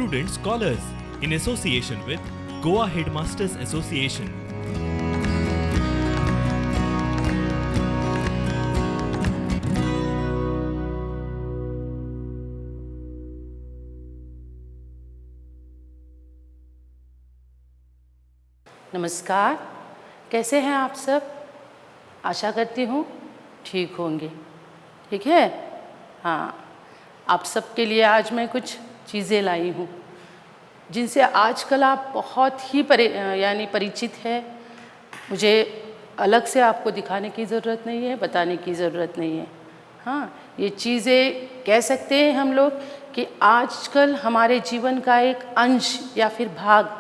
student scholars in association with Goa Headmasters Association. नमस्कार, कैसे हैं आप सब? आशा करती हूँ ठीक होंगे। ठीक है? हाँ, आप सबके लिए आज मैं कुछ चीज़ें लाई हूँ जिनसे आजकल आप बहुत ही परिचित है। मुझे अलग से आपको दिखाने की ज़रूरत नहीं है, बताने की ज़रूरत नहीं है। हाँ, ये चीज़ें कह सकते हैं हम लोग कि आजकल हमारे जीवन का एक अंश या फिर भाग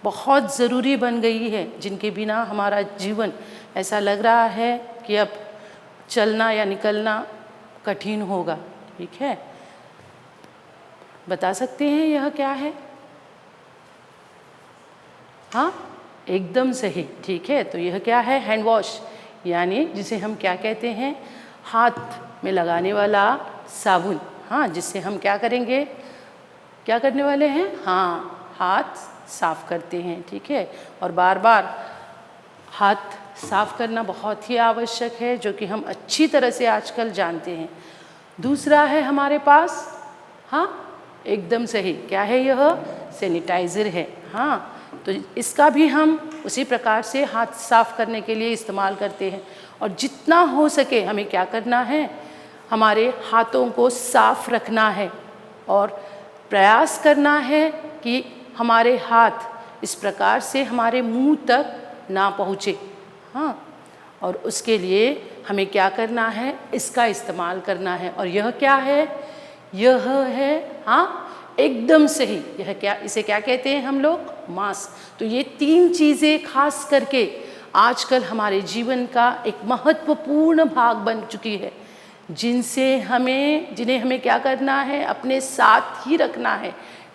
बहुत ज़रूरी बन गई है, जिनके बिना हमारा जीवन ऐसा लग रहा है कि अब चलना या निकलना कठिन होगा। ठीक है? बता सकते हैं यह क्या है? हाँ, एकदम सही। ठीक है, तो यह क्या है? हैंड वॉश, यानी जिसे हम क्या कहते हैं? हाथ में लगाने वाला साबुन। हाँ, जिससे हम क्या करेंगे? क्या करने वाले हैं? हाँ, हाथ साफ करते हैं। ठीक है, और बार बार हाथ साफ करना बहुत ही आवश्यक है, जो कि हम अच्छी तरह से आजकल जानते हैं। दूसरा है हमारे पास, हाँ एकदम सही, क्या है यह? सैनिटाइज़र है। हाँ, तो इसका भी हम उसी प्रकार से हाथ साफ करने के लिए इस्तेमाल करते हैं। और जितना हो सके हमें क्या करना है? हमारे हाथों को साफ रखना है और प्रयास करना है कि हमारे हाथ इस प्रकार से हमारे मुंह तक ना पहुँचे। हाँ, और उसके लिए हमें क्या करना है? इसका इस्तेमाल करना है। और यह क्या है? यह है, हाँ एकदम सही, यह क्या, इसे क्या कहते हैं हम लोग? मास्क। तो ये तीन चीज़ें खास करके आजकल हमारे जीवन का एक महत्वपूर्ण भाग बन चुकी है, जिन्हें हमें क्या करना है? अपने साथ ही रखना है।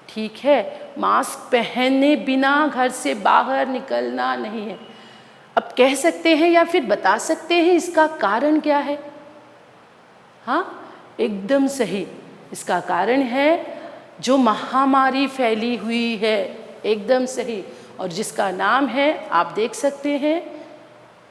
ठीक है? मास्क पहने बिना घर से बाहर निकलना नहीं है। अब कह सकते हैं या फिर बता सकते हैं इसका कारण क्या है? हाँ, एकदम सही, इसका कारण है जो महामारी फैली हुई है। एकदम सही, और जिसका नाम है, आप देख सकते हैं।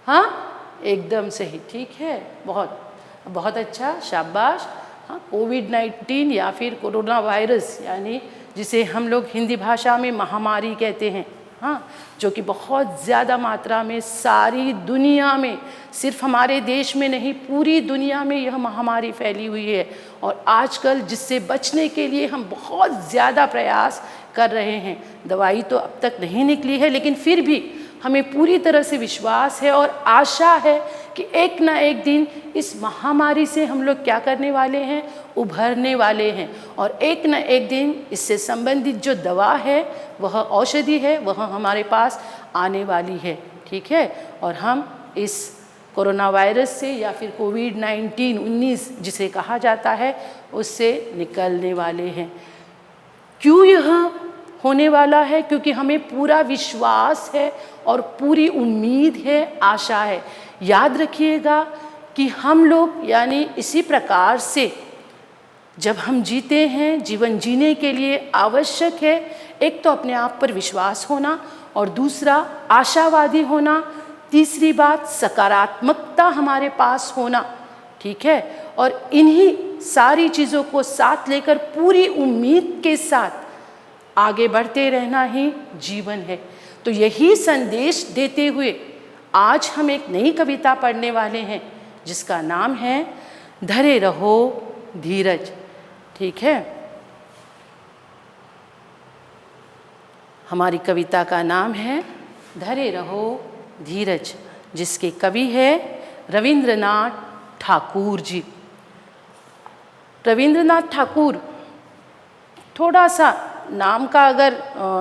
हाँ, एकदम सही। ठीक है, बहुत बहुत अच्छा, शाबाश। हाँ, कोविड-19 या फिर कोरोना वायरस, यानी जिसे हम लोग हिंदी भाषा में महामारी कहते हैं। हाँ, जो कि बहुत ज़्यादा मात्रा में सारी दुनिया में, सिर्फ हमारे देश में नहीं, पूरी दुनिया में यह महामारी फैली हुई है। और आजकल जिससे बचने के लिए हम बहुत ज़्यादा प्रयास कर रहे हैं। दवाई तो अब तक नहीं निकली है, लेकिन फिर भी हमें पूरी तरह से विश्वास है और आशा है कि एक ना एक दिन इस महामारी से हम लोग क्या करने वाले हैं? उभरने वाले हैं। और एक ना एक दिन इससे संबंधित जो दवा है, वह औषधि है, वह हमारे पास आने वाली है। ठीक है? और हम इस कोरोना वायरस से या फिर कोविड-19 जिसे कहा जाता है, उससे निकलने वाले हैं। क्यों यह होने वाला है? क्योंकि हमें पूरा विश्वास है और पूरी उम्मीद है, आशा है। याद रखिएगा कि हम लोग, यानी इसी प्रकार से जब हम जीते हैं, जीवन जीने के लिए आवश्यक है एक तो अपने आप पर विश्वास होना, और दूसरा आशावादी होना, तीसरी बात सकारात्मकता हमारे पास होना। ठीक है? और इन्हीं सारी चीज़ों को साथ लेकर पूरी उम्मीद के साथ आगे बढ़ते रहना ही जीवन है। तो यही संदेश देते हुए आज हम एक नई कविता पढ़ने वाले हैं, जिसका नाम है धरे रहो धीरज। ठीक है? हमारी कविता का नाम है धरे रहो धीरज, जिसके कवि है रविंद्रनाथ ठाकुर जी। रविंद्रनाथ ठाकुर, थोड़ा सा नाम का अगर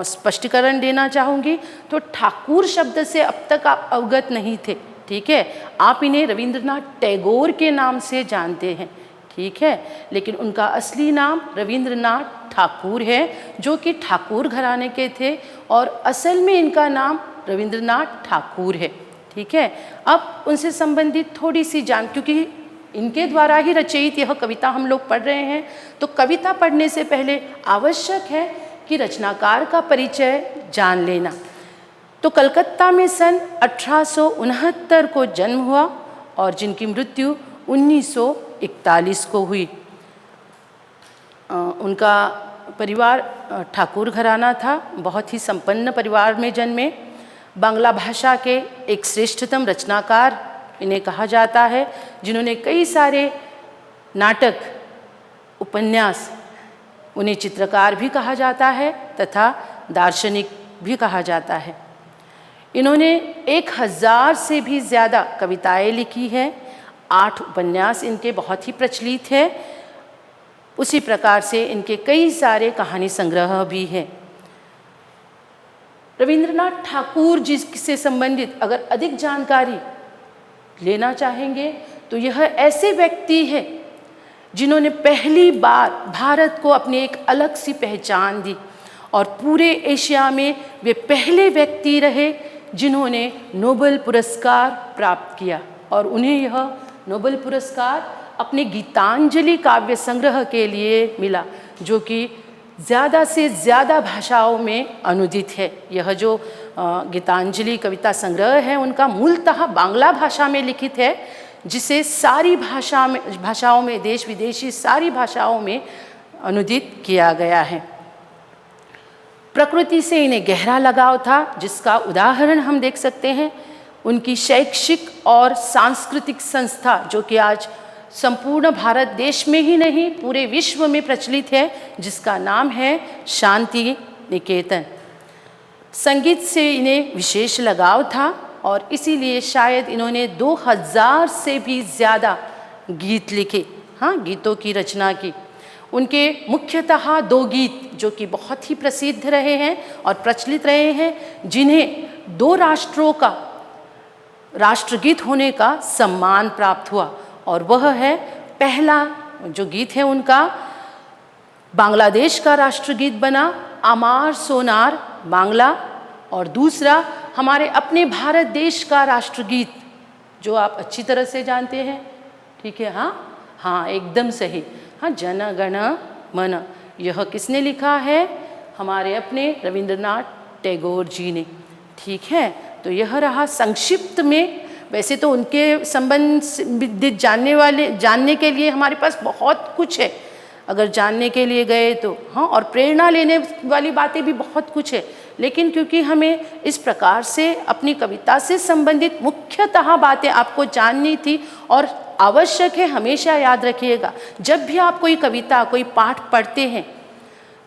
स्पष्टीकरण देना चाहूँगी तो ठाकुर शब्द से अब तक आप अवगत नहीं थे। ठीक है? आप इन्हें रविंद्रनाथ टैगोर के नाम से जानते हैं। ठीक है? लेकिन उनका असली नाम रविंद्रनाथ ठाकुर है, जो कि ठाकुर घराने के थे, और असल में इनका नाम रविंद्रनाथ ठाकुर है। ठीक है? अब उनसे संबंधित थोड़ी सी क्योंकि इनके द्वारा ही रचित यह कविता हम लोग पढ़ रहे हैं, तो कविता पढ़ने से पहले आवश्यक है कि रचनाकार का परिचय जान लेना। तो कलकत्ता में सन 1869 को जन्म हुआ और जिनकी मृत्यु 1941 को हुई। उनका परिवार ठाकुर घराना था, बहुत ही संपन्न परिवार में जन्मे। बांग्ला भाषा के एक श्रेष्ठतम रचनाकार इन्हें कहा जाता है, जिन्होंने कई सारे नाटक, उपन्यास, उन्हें चित्रकार भी कहा जाता है तथा दार्शनिक भी कहा जाता है। इन्होंने 1000 से भी ज़्यादा कविताएं लिखी हैं, 8 उपन्यास इनके बहुत ही प्रचलित हैं। उसी प्रकार से इनके कई सारे कहानी संग्रह भी हैं। रविंद्रनाथ ठाकुर जी से संबंधित अगर अधिक जानकारी लेना चाहेंगे तो यह ऐसे व्यक्ति है जिन्होंने पहली बार भारत को अपनी एक अलग सी पहचान दी और पूरे एशिया में वे पहले व्यक्ति रहे जिन्होंने नोबेल पुरस्कार प्राप्त किया। और उन्हें यह नोबेल पुरस्कार अपने गीतांजलि काव्य संग्रह के लिए मिला, जो कि ज़्यादा से ज़्यादा भाषाओं में अनुदित है। यह जो गीतांजलि कविता संग्रह है उनका मूलतः बांग्ला भाषा में लिखित है, जिसे सारी भाषाओं में देश विदेशी सारी भाषाओं में अनुदित किया गया है। प्रकृति से इन्हें गहरा लगाव था, जिसका उदाहरण हम देख सकते हैं उनकी शैक्षिक और सांस्कृतिक संस्था, जो कि आज संपूर्ण भारत देश में ही नहीं पूरे विश्व में प्रचलित है, जिसका नाम है शांति निकेतन। संगीत से इन्हें विशेष लगाव था और इसीलिए शायद इन्होंने 2000 से भी ज़्यादा गीत लिखे, गीतों की रचना की। उनके मुख्यतः 2 गीत जो कि बहुत ही प्रसिद्ध रहे हैं और प्रचलित रहे हैं, जिन्हें 2 राष्ट्रों का राष्ट्रगीत होने का सम्मान प्राप्त हुआ, और वह है पहला जो गीत है उनका बांग्लादेश का राष्ट्रगीत बना अमार सोनार बांग्ला, और दूसरा हमारे अपने भारत देश का राष्ट्रगीत जो आप अच्छी तरह से जानते हैं, ठीक है, हाँ एकदम सही, जन गण मन। यह किसने लिखा है? हमारे अपने रविंद्रनाथ टैगोर जी ने, ठीक है। तो यह रहा संक्षिप्त में। वैसे तो उनके संबंधित जानने के लिए हमारे पास बहुत कुछ है, अगर जानने के लिए गए तो, और प्रेरणा लेने वाली बातें भी बहुत कुछ है, लेकिन क्योंकि हमें इस प्रकार से अपनी कविता से संबंधित मुख्यतः बातें आपको जाननी थी, और आवश्यक है, हमेशा याद रखिएगा, जब भी आप कोई कविता, कोई पाठ पढ़ते हैं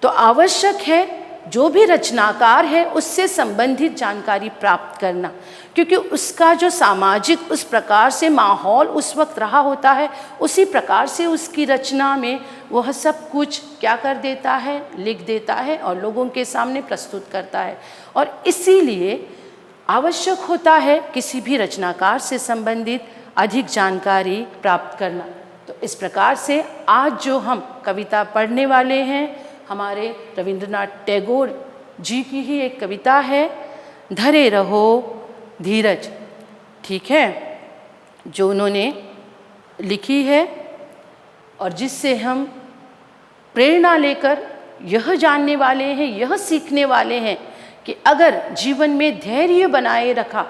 तो आवश्यक है जो भी रचनाकार है उससे संबंधित जानकारी प्राप्त करना, क्योंकि उसका जो सामाजिक उस प्रकार से माहौल उस वक्त रहा होता है, उसी प्रकार से उसकी रचना में वह सब कुछ क्या कर देता है, लिख देता है और लोगों के सामने प्रस्तुत करता है। और इसीलिए आवश्यक होता है किसी भी रचनाकार से संबंधित अधिक जानकारी प्राप्त करना। तो इस प्रकार से आज जो हम कविता पढ़ने वाले हैं, हमारे रविंद्रनाथ टैगोर जी की ही एक कविता है, धरे रहो धीरज, ठीक है, जो उन्होंने लिखी है और जिससे हम प्रेरणा लेकर यह जानने वाले हैं, यह सीखने वाले हैं कि अगर जीवन में धैर्य बनाए रखा,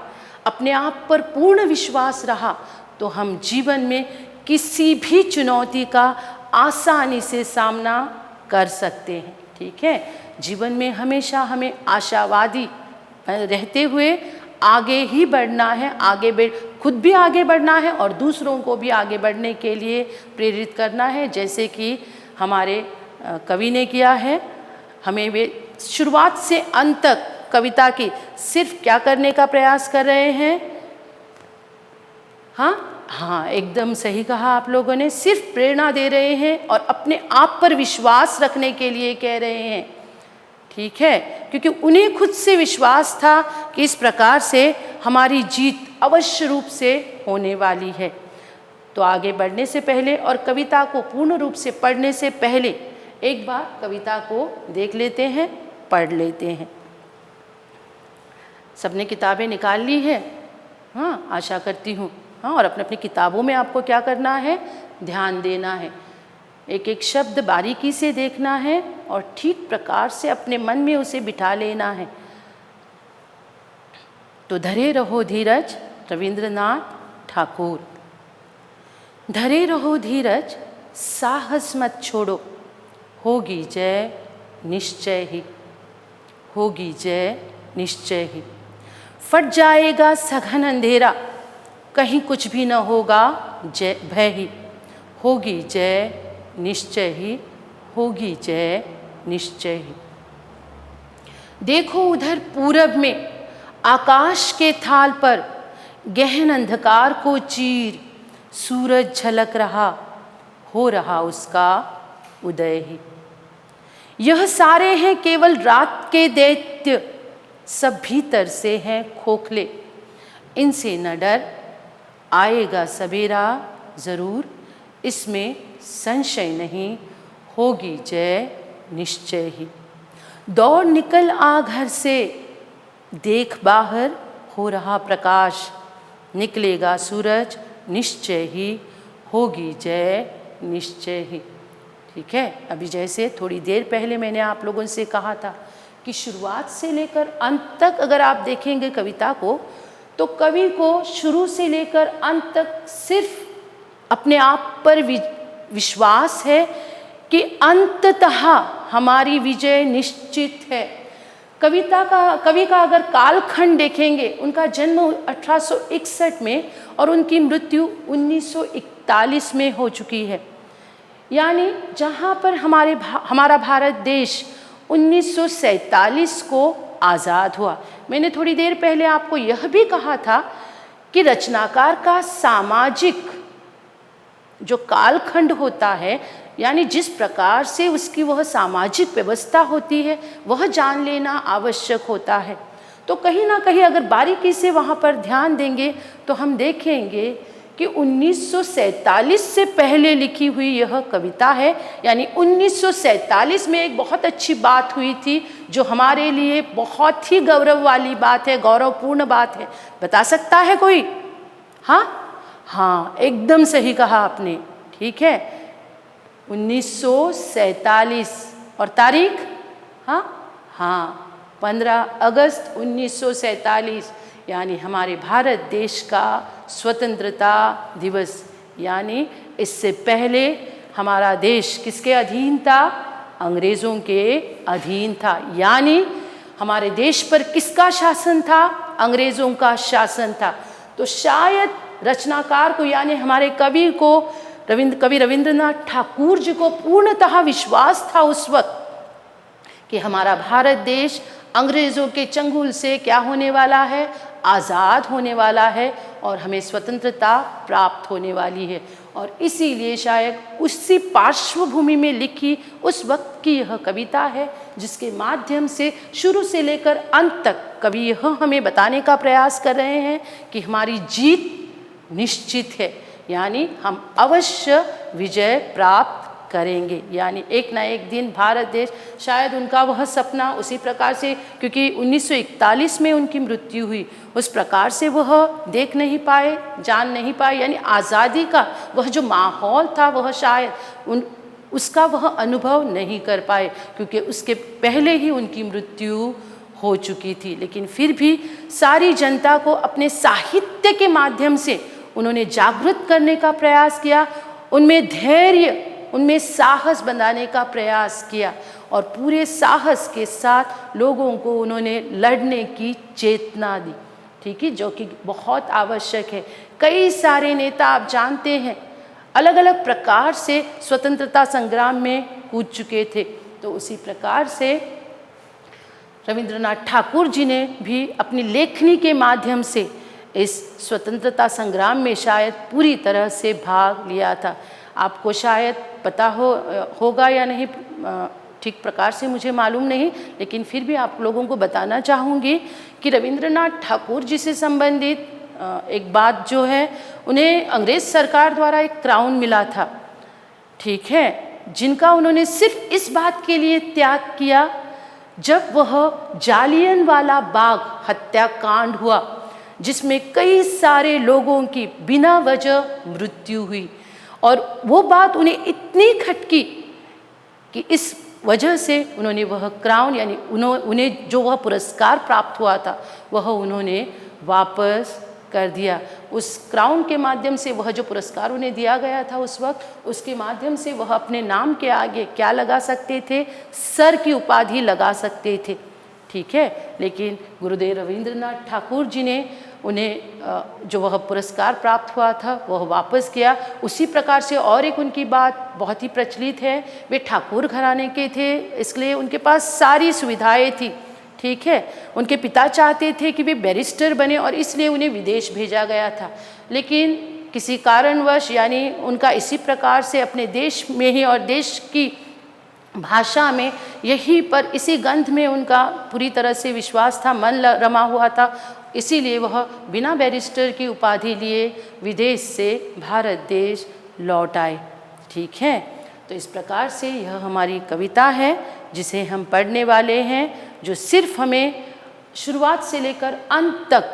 अपने आप पर पूर्ण विश्वास रहा, तो हम जीवन में किसी भी चुनौती का आसानी से सामना कर सकते हैं, ठीक है। जीवन में हमेशा हमें आशावादी रहते हुए आगे ही बढ़ना है, खुद भी आगे बढ़ना है और दूसरों को भी आगे बढ़ने के लिए प्रेरित करना है, जैसे कि हमारे कवि ने किया है। हमें वे शुरुआत से अंत तक कविता की सिर्फ क्या करने का प्रयास कर रहे हैं? हाँ, एकदम सही कहा आप लोगों ने, सिर्फ प्रेरणा दे रहे हैं और अपने आप पर विश्वास रखने के लिए कह रहे हैं, ठीक है, क्योंकि उन्हें खुद से विश्वास था कि इस प्रकार से हमारी जीत अवश्य रूप से होने वाली है। तो आगे बढ़ने से पहले और कविता को पूर्ण रूप से पढ़ने से पहले एक बार कविता को देख लेते हैं, पढ़ लेते हैं। सबने किताबें निकाल ली है? आशा करती हूँ। और अपनी अपनी किताबों में आपको क्या करना है? ध्यान देना है। एक एक शब्द बारीकी से देखना है और ठीक प्रकार से अपने मन में उसे बिठा लेना है। तो धरे रहो धीरज, रविंद्रनाथ ठाकुर। धरे रहो धीरज, साहस मत छोड़ो, होगी जय निश्चय ही, होगी जय निश्चय ही। फट जाएगा सघन अंधेरा, कहीं कुछ भी न होगा जय भय ही, होगी जय निश्चय ही, होगी जय निश्चय ही। देखो उधर पूरब में आकाश के थाल पर गहन अंधकार को चीर सूरज झलक रहा, हो रहा उसका उदय ही। यह सारे हैं केवल रात के दैत्य, सब भीतर से हैं खोखले, इनसे न डर, आएगा सवेरा ज़रूर, इसमें संशय नहीं, होगी जय निश्चय ही। दौड़ निकल आ घर से, देख बाहर हो रहा प्रकाश, निकलेगा सूरज निश्चय ही, होगी जय निश्चय ही। ठीक है, अभी जैसे थोड़ी देर पहले मैंने आप लोगों से कहा था कि शुरुआत से लेकर अंत तक अगर आप देखेंगे कविता को, तो कवि को शुरू से लेकर अंत तक सिर्फ अपने आप पर विश्वास है कि अंततः हमारी विजय निश्चित है। कवि का अगर कालखंड देखेंगे, उनका जन्म 1861 में और उनकी मृत्यु 1941 में हो चुकी है। यानी जहाँ पर हमारा भारत देश 1947 को आज़ाद हुआ। मैंने थोड़ी देर पहले आपको यह भी कहा था कि रचनाकार का सामाजिक जो कालखंड होता है, यानी जिस प्रकार से उसकी वह सामाजिक व्यवस्था होती है, वह जान लेना आवश्यक होता है। तो कहीं ना कहीं अगर बारीकी से वहाँ पर ध्यान देंगे तो हम देखेंगे कि 1947 से पहले लिखी हुई यह कविता है। यानी 1947 में एक बहुत अच्छी बात हुई थी जो हमारे लिए बहुत ही गौरव वाली बात है, गौरवपूर्ण बात है। बता सकता है कोई? हाँ, एकदम सही कहा आपने। ठीक है, 1947 और तारीख 15 अगस्त 1947, यानी हमारे भारत देश का स्वतंत्रता दिवस। यानी इससे पहले हमारा देश किसके अधीन था? अंग्रेज़ों के अधीन था। यानी हमारे देश पर किसका शासन था? अंग्रेज़ों का शासन था। तो शायद रचनाकार को, यानी हमारे कवि को, कवि रविंद्रनाथ ठाकुर जी को पूर्णतः विश्वास था उस वक्त कि हमारा भारत देश अंग्रेज़ों के चंगुल से क्या होने वाला है? आज़ाद होने वाला है और हमें स्वतंत्रता प्राप्त होने वाली है। और इसीलिए शायद उसी पार्श्वभूमि में लिखी उस वक्त की यह कविता है, जिसके माध्यम से शुरू से लेकर अंत तक कवि यह हमें बताने का प्रयास कर रहे हैं कि हमारी जीत निश्चित है, यानी हम अवश्य विजय प्राप्त करेंगे। यानी एक ना एक दिन भारत देश, शायद उनका वह सपना उसी प्रकार से, क्योंकि 1941 में उनकी मृत्यु हुई, उस प्रकार से वह देख नहीं पाए, जान नहीं पाए। यानी आज़ादी का वह जो माहौल था, वह शायद उसका वह अनुभव नहीं कर पाए, क्योंकि उसके पहले ही उनकी मृत्यु हो चुकी थी। लेकिन फिर भी सारी जनता को अपने साहित्य के माध्यम से उन्होंने जागृत करने का प्रयास किया, उनमें धैर्य, उनमें साहस बनाने का प्रयास किया और पूरे साहस के साथ लोगों को उन्होंने लड़ने की चेतना दी। ठीक है, जो कि बहुत आवश्यक है। कई सारे नेता आप जानते हैं अलग अलग प्रकार से स्वतंत्रता संग्राम में कूद चुके थे। तो उसी प्रकार से रविंद्रनाथ ठाकुर जी ने भी अपनी लेखनी के माध्यम से इस स्वतंत्रता संग्राम में शायद पूरी तरह से भाग लिया था। आपको शायद पता होगा या नहीं, ठीक प्रकार से मुझे मालूम नहीं, लेकिन फिर भी आप लोगों को बताना चाहूँगी कि रविंद्रनाथ ठाकुर जी से संबंधित एक बात जो है, उन्हें अंग्रेज़ सरकार द्वारा एक क्राउन मिला था। ठीक है, जिनका उन्होंने सिर्फ इस बात के लिए त्याग किया जब वह जालियनवाला बाग हत्याकांड हुआ, जिसमें कई सारे लोगों की बिना वजह मृत्यु हुई और वो बात उन्हें इतनी खटकी कि इस वजह से उन्होंने वह क्राउन यानी उन्हें जो वह पुरस्कार प्राप्त हुआ था वह उन्होंने वापस कर दिया। उस क्राउन के माध्यम से वह जो पुरस्कार उन्हें दिया गया था उस वक्त, उसके माध्यम से वह अपने नाम के आगे क्या लगा सकते थे? सर की उपाधि लगा सकते थे, ठीक है। लेकिन गुरुदेव रविंद्रनाथ ठाकुर जी ने उन्हें जो वह पुरस्कार प्राप्त हुआ था वह वापस किया। उसी प्रकार से और एक उनकी बात बहुत ही प्रचलित है, वे ठाकुर घराने के थे, इसलिए उनके पास सारी सुविधाएं थी, ठीक है। उनके पिता चाहते थे कि वे बैरिस्टर बने और इसलिए उन्हें विदेश भेजा गया था, लेकिन किसी कारणवश यानी उनका इसी प्रकार से अपने देश में ही और देश की भाषा में यहीं पर इसी गंध में उनका पूरी तरह से विश्वास था, मन रमा हुआ था, इसीलिए वह बिना बैरिस्टर की उपाधि लिए विदेश से भारत देश लौट आए, ठीक है। तो इस प्रकार से यह हमारी कविता है जिसे हम पढ़ने वाले हैं, जो सिर्फ हमें शुरुआत से लेकर अंत तक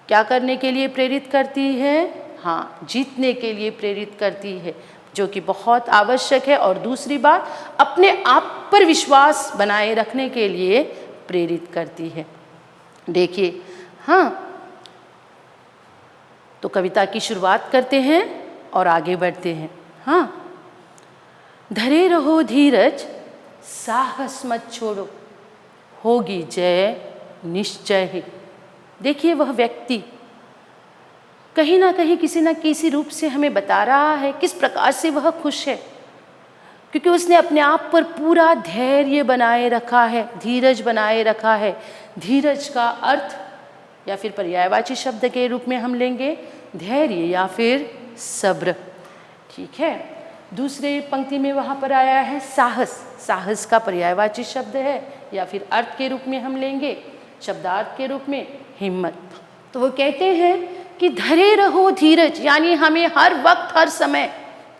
क्या करने के लिए प्रेरित करती है? हाँ, जीतने के लिए प्रेरित करती है, जो कि बहुत आवश्यक है। और दूसरी बात, अपने आप पर विश्वास बनाए रखने के लिए प्रेरित करती है। देखिए, हाँ, तो कविता की शुरुआत करते हैं और आगे बढ़ते हैं। हाँ, धरे रहो धीरज, साहस मत छोड़ो, होगी जय निश्चय ही। देखिए, वह व्यक्ति कहीं ना कहीं किसी न किसी रूप से हमें बता रहा है किस प्रकार से वह खुश है, क्योंकि उसने अपने आप पर पूरा धैर्य बनाए रखा है, धीरज बनाए रखा है। धीरज का अर्थ या फिर पर्यायवाची शब्द के रूप में हम लेंगे धैर्य या फिर सब्र, ठीक है। दूसरे पंक्ति में वहाँ पर आया है साहस, साहस का पर्यायवाची शब्द है या फिर अर्थ के रूप में हम लेंगे शब्दार्थ के रूप में हिम्मत। तो वो कहते हैं कि धरे रहो धीरज, यानी हमें हर वक्त हर समय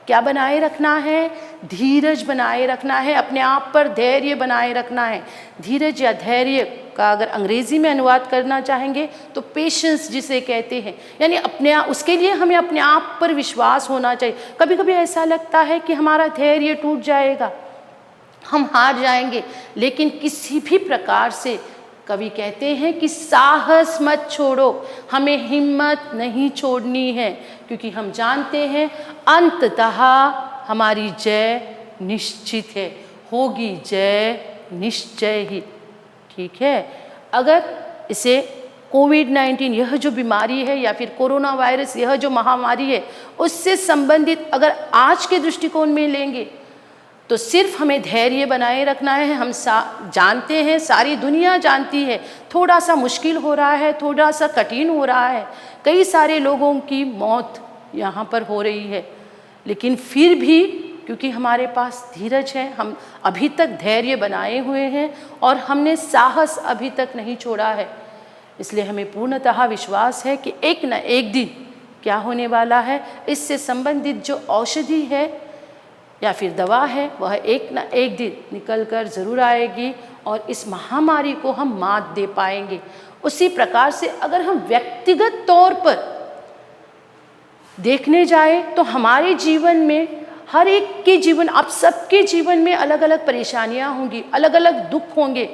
क्या बनाए रखना है? धीरज बनाए रखना है, अपने आप पर धैर्य बनाए रखना है। धीरज या धैर्य का अगर अंग्रेजी में अनुवाद करना चाहेंगे तो पेशेंस जिसे कहते हैं, यानी अपने उसके लिए हमें अपने आप पर विश्वास होना चाहिए। कभी कभी ऐसा लगता है कि हमारा धैर्य टूट जाएगा, हम हार जाएंगे, लेकिन किसी भी प्रकार से कवि कहते हैं कि साहस मत छोड़ो, हमें हिम्मत नहीं छोड़नी है, क्योंकि हम जानते हैं अंततः हमारी जय निश्चित है, होगी जय निश्चय ही, ठीक है। अगर इसे कोविड-19 यह जो बीमारी है या फिर कोरोना वायरस यह जो महामारी है उससे संबंधित अगर आज के दृष्टिकोण में लेंगे तो सिर्फ हमें धैर्य बनाए रखना है। हम जानते हैं, सारी दुनिया जानती है, थोड़ा सा मुश्किल हो रहा है, थोड़ा सा कठिन हो रहा है, कई सारे लोगों की मौत यहाँ पर हो रही है, लेकिन फिर भी क्योंकि हमारे पास धीरज है, हम अभी तक धैर्य बनाए हुए हैं और हमने साहस अभी तक नहीं छोड़ा है, इसलिए हमें पूर्णतः विश्वास है कि एक न एक दिन क्या होने वाला है, इससे संबंधित जो औषधि है या फिर दवा है वह एक न एक दिन निकल कर ज़रूर आएगी और इस महामारी को हम मात दे पाएंगे। उसी प्रकार से अगर हम व्यक्तिगत तौर पर देखने जाए तो हमारे जीवन में हर एक के जीवन, आप सबके जीवन में अलग अलग परेशानियां होंगी, अलग अलग दुख होंगे,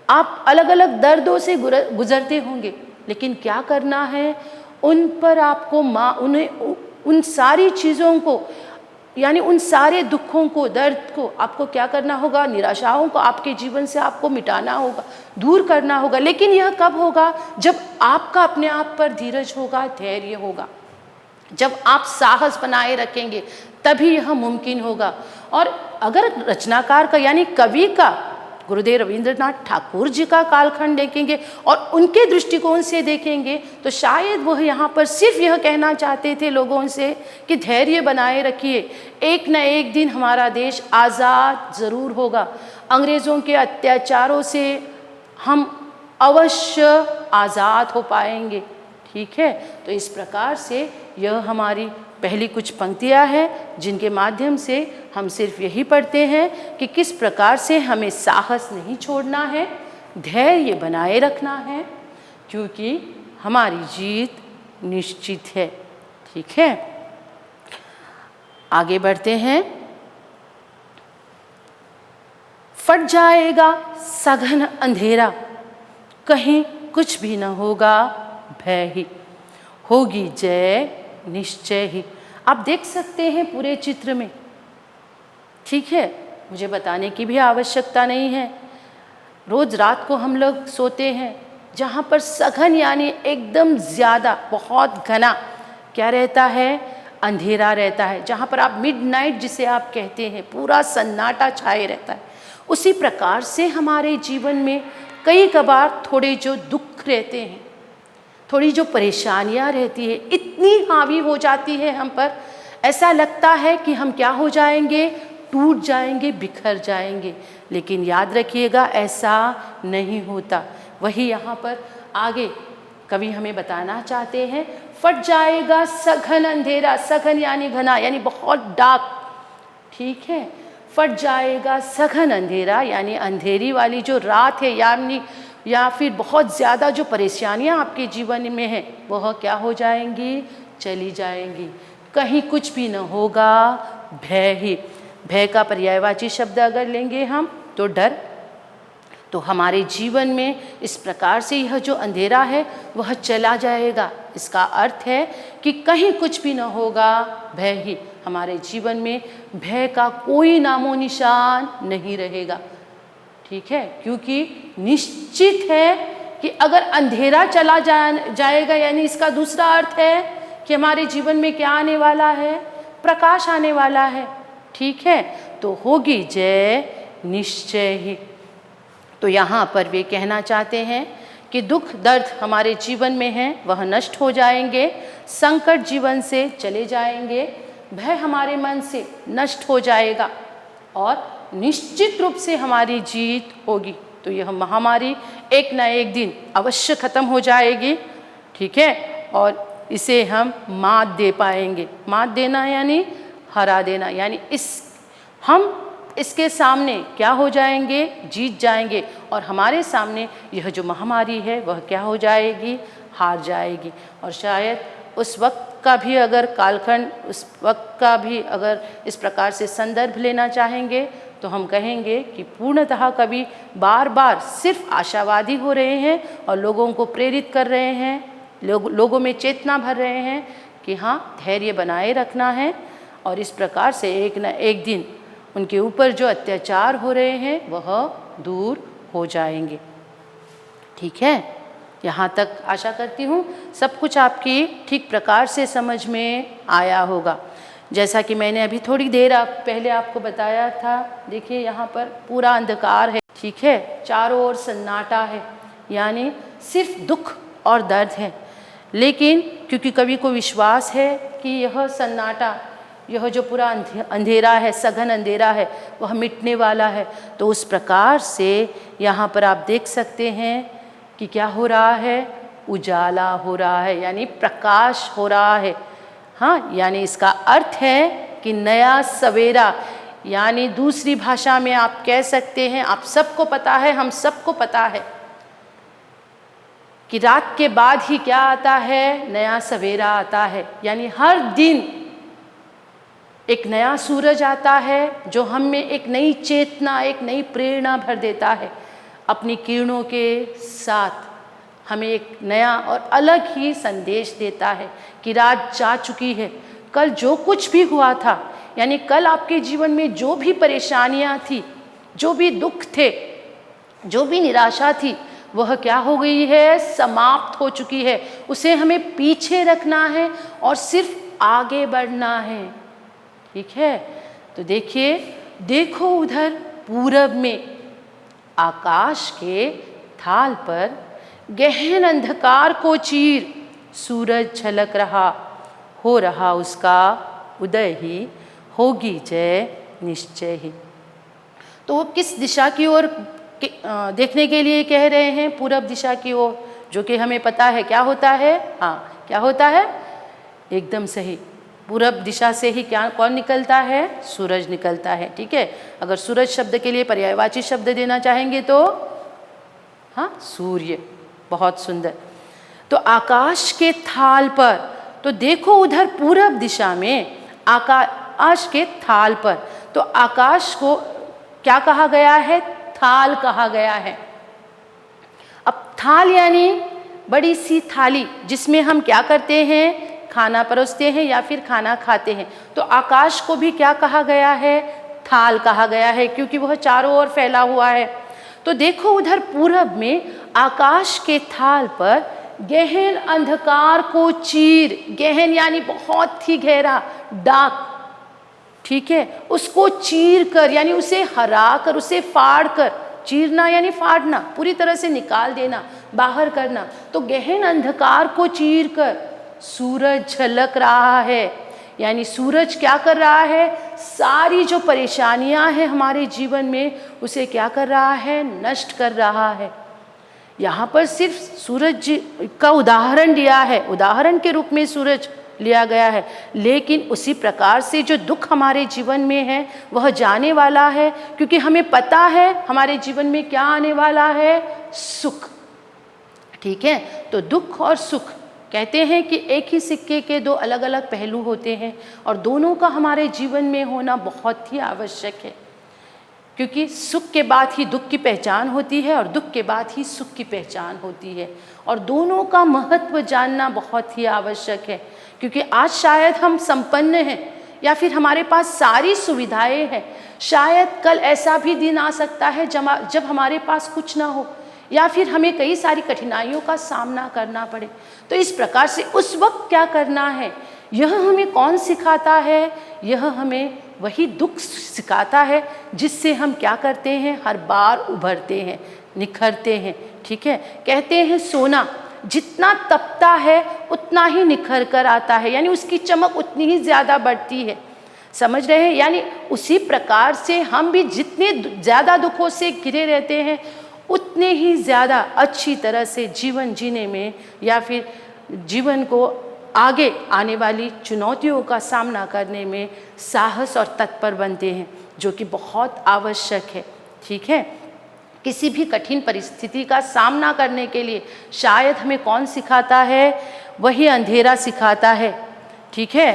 आप अलग अलग दर्दों से गुजरते होंगे, लेकिन क्या करना है? उन पर आपको उन सारी चीज़ों को यानी उन सारे दुखों को, दर्द को आपको क्या करना होगा? निराशाओं को आपके जीवन से आपको मिटाना होगा, दूर करना होगा। लेकिन यह कब होगा? जब आपका अपने आप पर धीरज होगा, धैर्य होगा, जब आप साहस बनाए रखेंगे तभी यह मुमकिन होगा। और अगर रचनाकार का यानी कवि का, गुरुदेव रविंद्रनाथ ठाकुर जी का कालखंड देखेंगे और उनके दृष्टिकोण से देखेंगे तो शायद वह यहाँ पर सिर्फ यह कहना चाहते थे लोगों से कि धैर्य बनाए रखिए, एक न एक दिन हमारा देश आज़ाद ज़रूर होगा, अंग्रेज़ों के अत्याचारों से हम अवश्य आज़ाद हो पाएंगे, ठीक है। तो इस प्रकार से यह हमारी पहली कुछ पंक्तियाँ हैं जिनके माध्यम से हम सिर्फ यही पढ़ते हैं कि किस प्रकार से हमें साहस नहीं छोड़ना है, धैर्य बनाए रखना है, क्योंकि हमारी जीत निश्चित है, ठीक है। आगे बढ़ते हैं। फट जाएगा सघन अंधेरा, कहीं कुछ भी न होगा भय ही, होगी जय निश्चय ही। आप देख सकते हैं पूरे चित्र में, ठीक है, मुझे बताने की भी आवश्यकता नहीं है। रोज रात को हम लोग सोते हैं जहाँ पर सघन यानी एकदम ज़्यादा बहुत घना क्या रहता है, अंधेरा रहता है, जहाँ पर आप मिडनाइट जिसे आप कहते हैं, पूरा सन्नाटा छाए रहता है। उसी प्रकार से हमारे जीवन में कई कबार थोड़े जो दुख रहते हैं, थोड़ी जो परेशानियाँ रहती है, इतनी हावी हो जाती है हम पर, ऐसा लगता है कि हम क्या हो जाएंगे, टूट जाएंगे, बिखर जाएंगे। लेकिन याद रखिएगा ऐसा नहीं होता। वही यहाँ पर आगे कवि हमें बताना चाहते हैं, फट जाएगा सघन अंधेरा, सघन यानी घना यानी बहुत डार्क, ठीक है, फट जाएगा सघन अंधेरा यानी अंधेरी वाली जो रात है, यानी या फिर बहुत ज़्यादा जो परेशानियाँ आपके जीवन में हैं वह क्या हो जाएंगी, चली जाएंगी, कहीं कुछ भी न होगा भय ही। भय का पर्यायवाची शब्द अगर लेंगे हम तो डर। तो हमारे जीवन में इस प्रकार से यह जो अंधेरा है वह चला जाएगा। इसका अर्थ है कि कहीं कुछ भी न होगा भय ही, हमारे जीवन में भय का कोई नामो निशान नहीं रहेगा, ठीक है, क्योंकि निश्चित है कि अगर अंधेरा चला जाएगा यानी इसका दूसरा अर्थ है कि हमारे जीवन में क्या आने वाला है, प्रकाश आने वाला है, ठीक है। तो होगी जय निश्चय ही। तो यहाँ पर वे कहना चाहते हैं कि दुख दर्द हमारे जीवन में हैं वह नष्ट हो जाएंगे, संकट जीवन से चले जाएंगे, भय हमारे मन से नष्ट हो जाएगा और निश्चित रूप से हमारी जीत होगी। तो यह महामारी एक न एक दिन अवश्य खत्म हो जाएगी, ठीक है, और इसे हम मात दे पाएंगे। मात देना यानी हरा देना, यानी हम इसके सामने क्या हो जाएंगे, जीत जाएंगे, और हमारे सामने यह जो महामारी है वह क्या हो जाएगी, हार जाएगी। और शायद उस वक्त का भी अगर कालखंड, उस वक्त का भी अगर इस प्रकार से संदर्भ लेना चाहेंगे तो हम कहेंगे कि पूर्णतः कवि बार बार सिर्फ आशावादी हो रहे हैं और लोगों को प्रेरित कर रहे हैं, लोगों में चेतना भर रहे हैं कि हाँ, धैर्य बनाए रखना है और इस प्रकार से एक न एक दिन उनके ऊपर जो अत्याचार हो रहे हैं वह दूर हो जाएंगे, ठीक है। यहाँ तक आशा करती हूँ सब कुछ आपकी ठीक प्रकार से समझ में आया होगा। जैसा कि मैंने अभी थोड़ी देर पहले आपको बताया था, देखिए यहाँ पर पूरा अंधकार है, ठीक है, चारों ओर सन्नाटा है, यानी सिर्फ दुख और दर्द है। लेकिन क्योंकि कवि को विश्वास है कि यह सन्नाटा, यह जो पूरा अंधेरा है, सघन अंधेरा है, वह मिटने वाला है, तो उस प्रकार से यहाँ पर आप देख सकते हैं कि क्या हो रहा है, उजाला हो रहा है, यानी प्रकाश हो रहा है। हाँ, यानी इसका अर्थ है कि नया सवेरा, यानी दूसरी भाषा में आप कह सकते हैं, आप सबको पता है, हम सबको पता है कि रात के बाद ही क्या आता है, नया सवेरा आता है। यानी हर दिन एक नया सूरज आता है जो हम में एक नई चेतना, एक नई प्रेरणा भर देता है। अपनी किरणों के साथ हमें एक नया और अलग ही संदेश देता है कि रात जा चुकी है। कल जो कुछ भी हुआ था, यानी कल आपके जीवन में जो भी परेशानियां थी, जो भी दुख थे, जो भी निराशा थी, वह क्या हो गई है, समाप्त हो चुकी है। उसे हमें पीछे रखना है और सिर्फ आगे बढ़ना है, ठीक है। तो देखिए, देखो उधर पूरब में आकाश के थाल पर गहन अंधकार को चीर सूरज झलक रहा, हो रहा उसका उदय ही, होगी जय निश्चय ही। तो वो किस दिशा की ओर देखने के लिए कह रहे हैं, पूरब दिशा की ओर, जो कि हमें पता है क्या होता है, हाँ क्या होता है, एकदम सही, पूरब दिशा से ही क्या कौन निकलता है, सूरज निकलता है, ठीक है। अगर सूरज शब्द के लिए पर्यायवाची शब्द देना चाहेंगे तो हाँ, सूर्य, बहुत सुंदर। तो आकाश के थाल पर, तो देखो उधर पूरब दिशा में आकाश के थाल पर। तो आकाश को क्या कहा गया है? थाल कहा गया है। अब थाल यानी बड़ी सी थाली जिसमें हम क्या करते हैं? खाना परोसते हैं या फिर खाना खाते हैं। तो आकाश को भी क्या कहा गया है? थाल कहा गया है, क्योंकि वह चारों ओर फैला हुआ है। तो देखो उधर पूरब में आकाश के थाल पर गहन अंधकार को चीर, गहन यानी बहुत ही गहरा, डार्क, ठीक है, उसको चीर कर यानी उसे हरा कर, उसे फाड़ कर, चीरना यानी फाड़ना, पूरी तरह से निकाल देना, बाहर करना। तो गहन अंधकार को चीर कर सूरज झलक रहा है, यानी सूरज क्या कर रहा है? सारी जो परेशानियां हैं हमारे जीवन में उसे क्या कर रहा है? नष्ट कर रहा है। यहाँ पर सिर्फ सूरज का उदाहरण लिया है, उदाहरण के रूप में सूरज लिया गया है, लेकिन उसी प्रकार से जो दुख हमारे जीवन में है वह जाने वाला है, क्योंकि हमें पता है हमारे जीवन में क्या आने वाला है? सुख। ठीक है, तो दुख और सुख कहते हैं कि एक ही सिक्के के दो अलग अलग पहलू होते हैं और दोनों का हमारे जीवन में होना बहुत ही आवश्यक है, क्योंकि सुख के बाद ही दुख की पहचान होती है और दुख के बाद ही सुख की पहचान होती है, और दोनों का महत्व जानना बहुत ही आवश्यक है। क्योंकि आज शायद हम संपन्न हैं या फिर हमारे पास सारी सुविधाएं हैं, शायद कल ऐसा भी दिन आ सकता है जब हमारे पास कुछ ना हो या फिर हमें कई सारी कठिनाइयों का सामना करना पड़े। तो इस प्रकार से उस वक्त क्या करना है, यह हमें कौन सिखाता है? यह हमें वही दुख सिखाता है जिससे हम क्या करते हैं? हर बार उभरते हैं, निखरते हैं। ठीक है, कहते हैं सोना जितना तपता है उतना ही निखर कर आता है, यानी उसकी चमक उतनी ही ज़्यादा बढ़ती है। समझ रहे हैं? यानी उसी प्रकार से हम भी जितने ज़्यादा दुखों से घिरे रहते हैं उतने ही ज़्यादा अच्छी तरह से जीवन जीने में या फिर जीवन को आगे आने वाली चुनौतियों का सामना करने में साहस और तत्पर बनते हैं, जो कि बहुत आवश्यक है। ठीक है, किसी भी कठिन परिस्थिति का सामना करने के लिए शायद हमें कौन सिखाता है? वही अंधेरा सिखाता है। ठीक है,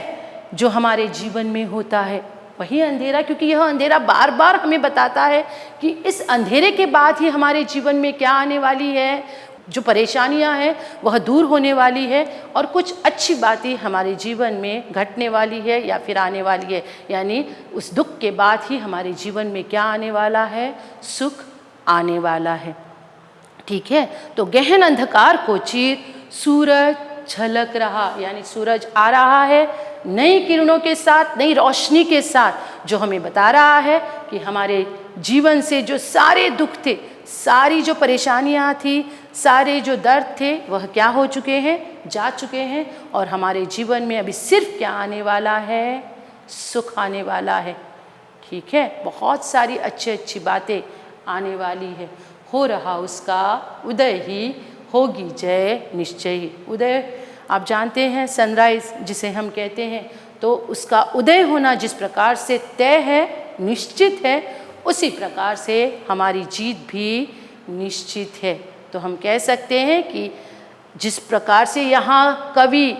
जो हमारे जीवन में होता है वही अंधेरा, क्योंकि यह अंधेरा बार बार हमें बताता है कि इस अंधेरे के बाद ही हमारे जीवन में क्या आने वाली है, जो परेशानियां हैं वह दूर होने वाली है और कुछ अच्छी बातें हमारे जीवन में घटने वाली है या फिर आने वाली है। यानी उस दुख के बाद ही हमारे जीवन में क्या आने वाला है? सुख आने वाला है। ठीक है, तो गहन अंधकार को चीर सूरज झलक रहा, यानी सूरज आ रहा है नई किरणों के साथ, नई रोशनी के साथ, जो हमें बता रहा है कि हमारे जीवन से जो सारे दुख थे, सारी जो परेशानियां थी, सारे जो दर्द थे वह क्या हो चुके हैं? जा चुके हैं, और हमारे जीवन में अभी सिर्फ क्या आने वाला है? सुख आने वाला है। ठीक है, बहुत सारी अच्छी बातें आने वाली है। हो रहा उसका उदय ही, होगी जय निश्चय ही। उदय आप जानते हैं, सनराइज जिसे हम कहते हैं, तो उसका उदय होना जिस प्रकार से तय है, निश्चित है, उसी प्रकार से हमारी जीत भी निश्चित है। तो हम कह सकते हैं कि जिस प्रकार से यहाँ कवि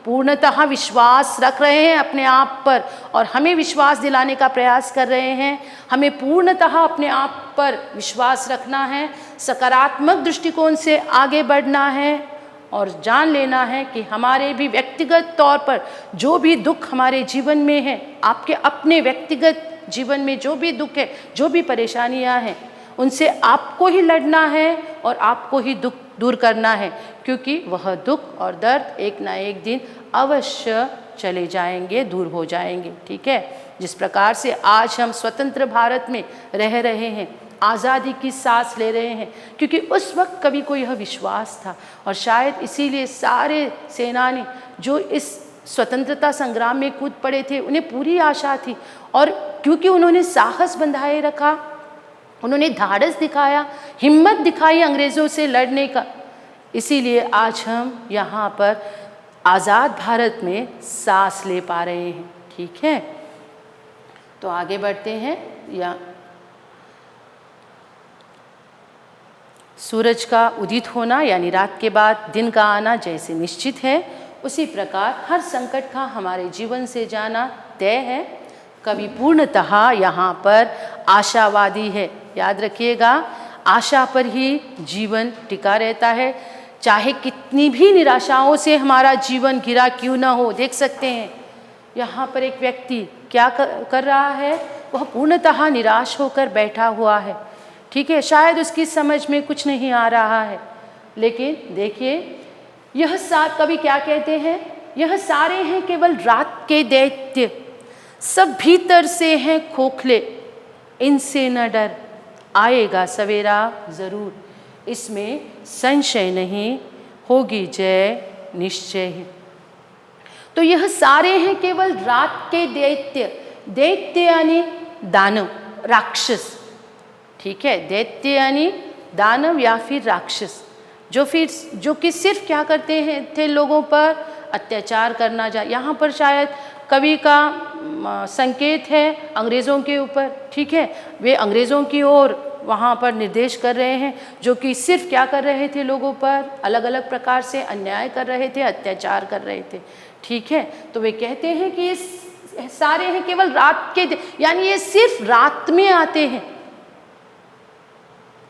पूर्णतः विश्वास रख रहे हैं अपने आप पर और हमें विश्वास दिलाने का प्रयास कर रहे हैं, हमें पूर्णतः अपने आप पर विश्वास रखना है, सकारात्मक दृष्टिकोण से आगे बढ़ना है और जान लेना है कि हमारे भी व्यक्तिगत तौर पर जो भी दुख हमारे जीवन में है, आपके अपने व्यक्तिगत जीवन में जो भी दुख है, जो भी परेशानियां हैं, उनसे आपको ही लड़ना है और आपको ही दुख दूर करना है, क्योंकि वह दुख और दर्द एक ना एक दिन अवश्य चले जाएंगे, दूर हो जाएंगे। ठीक है, जिस प्रकार से आज हम स्वतंत्र भारत में रह रहे हैं, आज़ादी की सांस ले रहे हैं, क्योंकि उस वक्त कवि को यह विश्वास था और शायद इसीलिए सारे सेनानी जो इस स्वतंत्रता संग्राम में कूद पड़े थे, उन्हें पूरी आशा थी, और क्योंकि उन्होंने साहस बंधाए रखा, उन्होंने धाड़स दिखाया, हिम्मत दिखाई अंग्रेज़ों से लड़ने का, इसीलिए आज हम यहाँ पर आज़ाद भारत में सांस ले पा रहे हैं। ठीक है, तो आगे बढ़ते हैं। या सूरज का उदित होना यानी रात के बाद दिन का आना जैसे निश्चित है, उसी प्रकार हर संकट का हमारे जीवन से जाना तय है। कवि पूर्णतः यहाँ पर आशावादी है। याद रखिएगा, आशा पर ही जीवन टिका रहता है, चाहे कितनी भी निराशाओं से हमारा जीवन घिरा क्यों ना हो। देख सकते हैं यहाँ पर एक व्यक्ति क्या कर रहा है, वह पूर्णतः निराश होकर बैठा हुआ है। ठीक है, शायद उसकी समझ में कुछ नहीं आ रहा है, लेकिन देखिए यह कवि क्या कहते हैं, यह सारे हैं केवल रात के दैत्य, सब भीतर से हैं खोखले, इनसे न डर, आएगा सवेरा जरूर, इसमें संशय नहीं, होगी जय निश्चय ही। तो यह सारे हैं केवल रात के दैत्य। दैत्य यानी दानव, राक्षस। ठीक है, दैत्य यानी दानव या फिर राक्षस, जो कि सिर्फ क्या करते हैं थे, लोगों पर अत्याचार करना। यहाँ पर शायद कवि का संकेत है अंग्रेज़ों के ऊपर। ठीक है, वे अंग्रेज़ों की ओर वहाँ पर निर्देश कर रहे हैं, जो कि सिर्फ क्या कर रहे थे, लोगों पर अलग अलग प्रकार से अन्याय कर रहे थे, अत्याचार कर रहे थे। ठीक है, तो वे कहते हैं कि ये सारे हैं केवल रात के, यानी ये सिर्फ रात में आते हैं।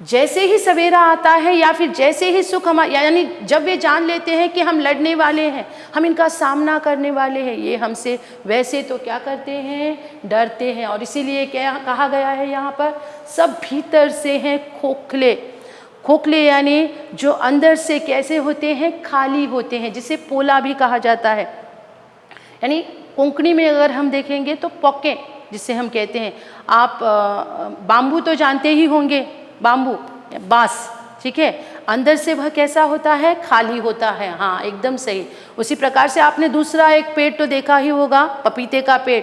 जैसे ही सवेरा आता है या फिर जैसे ही सुख हमारा, यानी जब वे जान लेते हैं कि हम लड़ने वाले हैं, हम इनका सामना करने वाले हैं, ये हमसे वैसे तो क्या करते हैं, डरते हैं। और इसीलिए क्या कहा गया है यहाँ पर, सब भीतर से हैं खोखले। खोखले यानी जो अंदर से कैसे होते हैं, खाली होते हैं, जिसे पोला भी कहा जाता है। यानी कोंकणी में अगर हम देखेंगे तो पॉके जिसे हम कहते हैं। आप बाम्बू तो जानते ही होंगे, बाम्बू बांस। ठीक है, अंदर से वह कैसा होता है, खाली होता है। हाँ, एकदम सही। उसी प्रकार से आपने दूसरा एक पेड़ तो देखा ही होगा, पपीते का पेड़,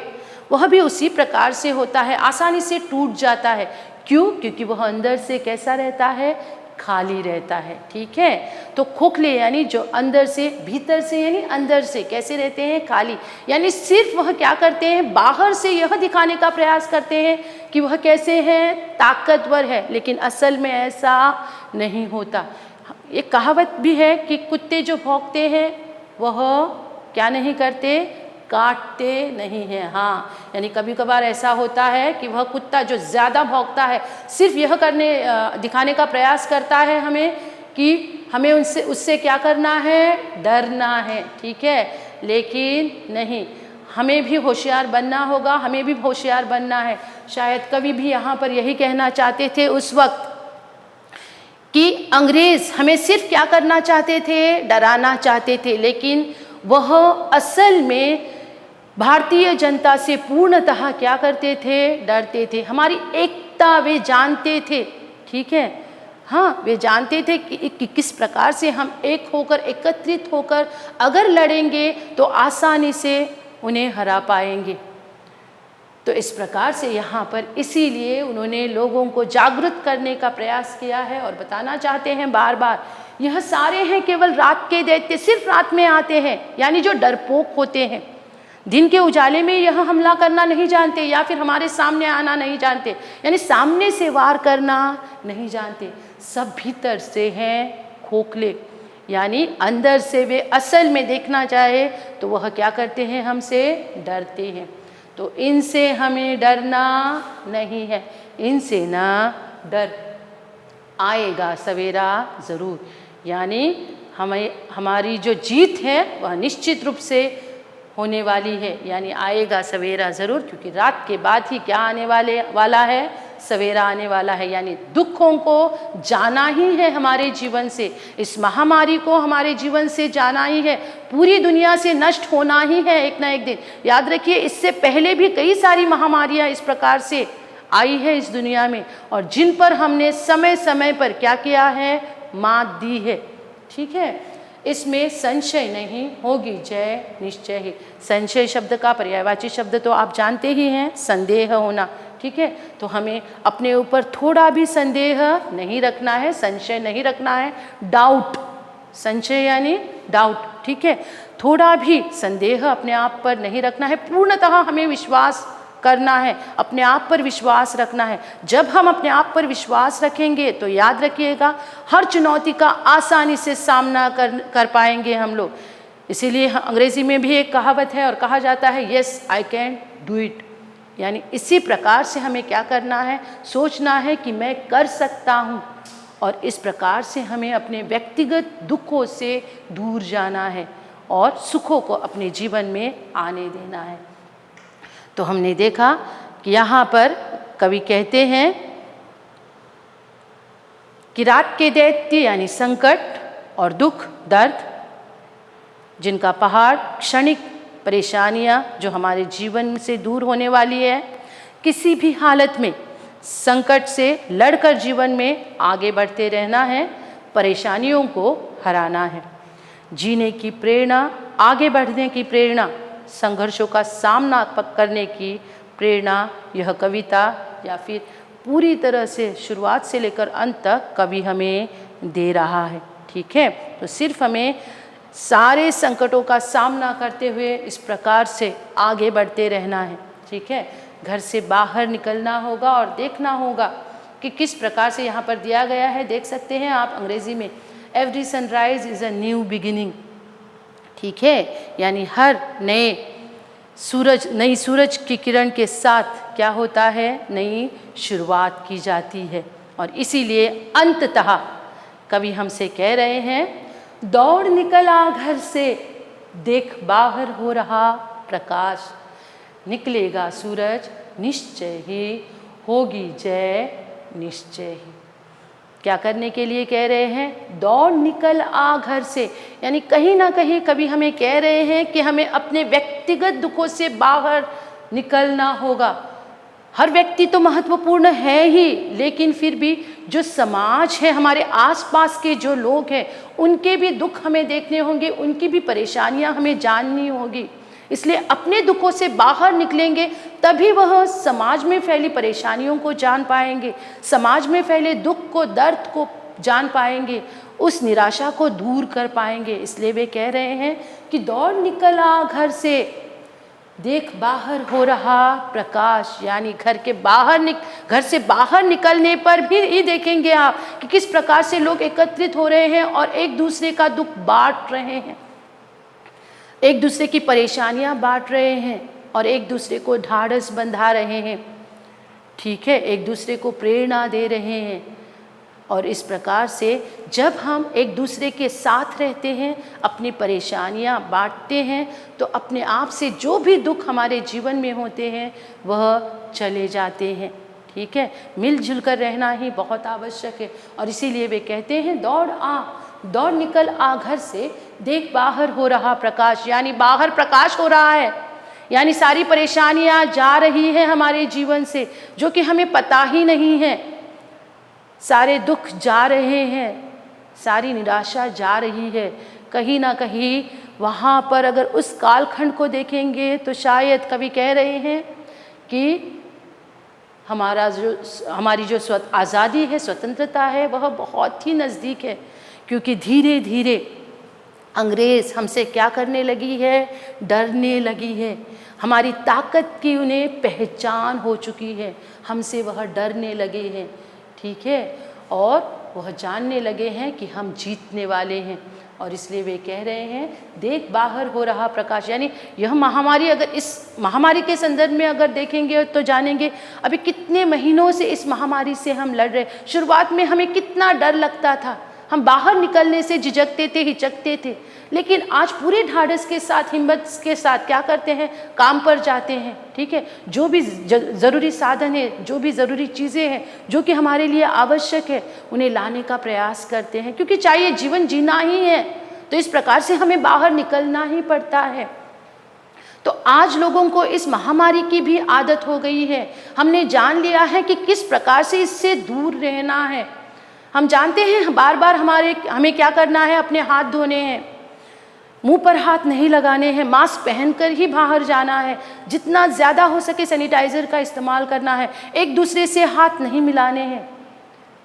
वह भी उसी प्रकार से होता है, आसानी से टूट जाता है। क्यों? क्योंकि वह अंदर से कैसा रहता है, खाली रहता है। ठीक है, तो खोखले यानी जो अंदर से, भीतर से यानी अंदर से कैसे रहते हैं, खाली। यानी सिर्फ वह क्या करते हैं, बाहर से यह दिखाने का प्रयास करते हैं कि वह कैसे हैं, ताकतवर है, लेकिन असल में ऐसा नहीं होता। एक कहावत भी है कि कुत्ते जो भौंकते हैं वह क्या नहीं करते, काटते नहीं हैं। हाँ, यानी कभी कभार ऐसा होता है कि वह कुत्ता जो ज़्यादा भौंकता है सिर्फ यह दिखाने का प्रयास करता है हमें कि हमें उससे क्या करना है, डरना है। ठीक है, लेकिन नहीं, हमें भी होशियार बनना होगा, हमें भी होशियार बनना है। शायद कवि भी यहाँ पर यही कहना चाहते थे उस वक्त कि अंग्रेज़ हमें सिर्फ क्या करना चाहते थे, डराना चाहते थे, लेकिन वह असल में भारतीय जनता से पूर्णतः क्या करते थे, डरते थे। हमारी एकता वे जानते थे। ठीक है, हाँ, वे जानते थे कि किस प्रकार से हम एक होकर, एकत्रित होकर अगर लड़ेंगे तो आसानी से उन्हें हरा पाएंगे। तो इस प्रकार से यहाँ पर इसीलिए उन्होंने लोगों को जागृत करने का प्रयास किया है और बताना चाहते हैं बार बार, यह सारे हैं केवल रात के दैत्य, सिर्फ रात में आते हैं, यानी जो डरपोक होते हैं, दिन के उजाले में यह हमला करना नहीं जानते या फिर हमारे सामने आना नहीं जानते, यानी सामने से वार करना नहीं जानते। सब भीतर से हैं खोखले, यानी अंदर से वे असल में देखना चाहे तो वह क्या करते हैं, हमसे डरते हैं। तो इनसे हमें डरना नहीं है, इनसे ना डर, आएगा सवेरा ज़रूर। यानी हमारी जो जीत है वह निश्चित रूप से होने वाली है, यानी आएगा सवेरा ज़रूर, क्योंकि रात के बाद ही क्या आने वाला है, सवेरा आने वाला है। यानी दुखों को जाना ही है हमारे जीवन से, इस महामारी को हमारे जीवन से जाना ही है, पूरी दुनिया से नष्ट होना ही है एक ना एक दिन। याद रखिए, इससे पहले भी कई सारी महामारियां इस प्रकार से आई है इस दुनिया में, और जिन पर हमने समय समय पर क्या किया है, मात दी है। ठीक है, इसमें संशय नहीं, होगी जय निश्चय ही। संशय शब्द का पर्यायवाची शब्द तो आप जानते ही हैं, संदेह होना। ठीक है, तो हमें अपने ऊपर थोड़ा भी संदेह नहीं रखना है, संशय नहीं रखना है, डाउट, संशय यानी डाउट। ठीक है, थोड़ा भी संदेह अपने आप पर नहीं रखना है, पूर्णतः हमें विश्वास करना है, अपने आप पर विश्वास रखना है। जब हम अपने आप पर विश्वास रखेंगे तो याद रखिएगा, हर चुनौती का आसानी से सामना कर पाएंगे हम लोग। इसीलिए अंग्रेजी में भी एक कहावत है और कहा जाता है, yes I can do it. यानी इसी प्रकार से हमें क्या करना है, सोचना है कि मैं कर सकता हूँ, और इस प्रकार से हमें अपने व्यक्तिगत दुखों से दूर जाना है और सुखों को अपने जीवन में आने देना है। तो हमने देखा कि यहाँ पर कवि कहते हैं कि रात के दैत्य यानी संकट और दुख दर्द, जिनका पहाड़ क्षणिक परेशानियाँ जो हमारे जीवन से दूर होने वाली है, किसी भी हालत में संकट से लड़कर जीवन में आगे बढ़ते रहना है, परेशानियों को हराना है। जीने की प्रेरणा, आगे बढ़ने की प्रेरणा, संघर्षों का सामना करने की प्रेरणा यह कविता या फिर पूरी तरह से शुरुआत से लेकर अंत तक कवि हमें दे रहा है। ठीक है, तो सिर्फ हमें सारे संकटों का सामना करते हुए इस प्रकार से आगे बढ़ते रहना है। ठीक है, घर से बाहर निकलना होगा और देखना होगा कि किस प्रकार से यहाँ पर दिया गया है। देख सकते हैं आप अंग्रेजी में, every sunrise is a new beginning. ठीक है, यानी हर नई सूरज की किरण के साथ क्या होता है, नई शुरुआत की जाती है। और इसीलिए अंततः कवि हमसे कह रहे हैं, दौड़ निकला घर से, देख बाहर हो रहा प्रकाश, निकलेगा सूरज निश्चय ही, होगी जय निश्चय ही। क्या करने के लिए कह रहे हैं, दौड़ निकल आ घर से, यानी कहीं ना कहीं कभी हमें कह रहे हैं कि हमें अपने व्यक्तिगत दुखों से बाहर निकलना होगा। हर व्यक्ति तो महत्वपूर्ण है ही, लेकिन फिर भी जो समाज है, हमारे आसपास के जो लोग हैं, उनके भी दुख हमें देखने होंगे, उनकी भी परेशानियां हमें जाननी होगी। इसलिए अपने दुखों से बाहर निकलेंगे तभी वह समाज में फैली परेशानियों को जान पाएंगे, समाज में फैले दुख को, दर्द को जान पाएंगे, उस निराशा को दूर कर पाएंगे। इसलिए वे कह रहे हैं कि दौड़ निकला घर से, देख बाहर हो रहा प्रकाश, यानी घर से बाहर निकलने पर भी ये देखेंगे आप कि किस प्रकार से लोग एकत्रित हो रहे हैं और एक दूसरे का दुख बांट रहे हैं, एक दूसरे की परेशानियां बांट रहे हैं और एक दूसरे को ढाढ़स बंधा रहे हैं। ठीक है, एक दूसरे को प्रेरणा दे रहे हैं। और इस प्रकार से जब हम एक दूसरे के साथ रहते हैं, अपनी परेशानियां बांटते हैं, तो अपने आप से जो भी दुख हमारे जीवन में होते हैं वह चले जाते हैं। ठीक है, मिलजुल कर रहना ही बहुत आवश्यक है। और इसीलिए वे कहते हैं, दौड़ निकल आ घर से, देख बाहर हो रहा प्रकाश, यानी बाहर प्रकाश हो रहा है, यानी सारी परेशानियां जा रही हैं हमारे जीवन से, जो कि हमें पता ही नहीं है। सारे दुख जा रहे हैं, सारी निराशा जा रही है। कहीं ना कहीं वहाँ पर अगर उस कालखंड को देखेंगे तो शायद कवि कह रहे हैं कि हमारी जो आज़ादी है, स्वतंत्रता है, वह बहुत ही नज़दीक है। क्योंकि धीरे धीरे अंग्रेज़ हमसे क्या करने लगी है, डरने लगी है। हमारी ताकत की उन्हें पहचान हो चुकी है, हमसे वह डरने लगे हैं। ठीक है, और वह जानने लगे हैं कि हम जीतने वाले हैं। और इसलिए वे कह रहे हैं, देख बाहर हो रहा प्रकाश, यानी यह महामारी, अगर इस महामारी के संदर्भ में अगर देखेंगे तो जानेंगे अभी कितने महीनों से इस महामारी से हम लड़ रहे। शुरुआत में हमें कितना डर लगता था, हम बाहर निकलने से झिझकते थे, हिचकते थे, लेकिन आज पूरे ढाढ़स के साथ, हिम्मत के साथ क्या करते हैं, काम पर जाते हैं। ठीक है, जो भी ज़रूरी साधन है, जो भी ज़रूरी चीज़ें हैं, जो कि हमारे लिए आवश्यक है, उन्हें लाने का प्रयास करते हैं, क्योंकि चाहिए जीवन जीना ही है, तो इस प्रकार से हमें बाहर निकलना ही पड़ता है। तो आज लोगों को इस महामारी की भी आदत हो गई है। हमने जान लिया है कि किस प्रकार से इससे दूर रहना है। हम जानते हैं बार बार हमें क्या करना है, अपने हाथ धोने हैं, मुंह पर हाथ नहीं लगाने हैं, मास्क पहनकर ही बाहर जाना है, जितना ज़्यादा हो सके सैनिटाइज़र का इस्तेमाल करना है, एक दूसरे से हाथ नहीं मिलाने हैं।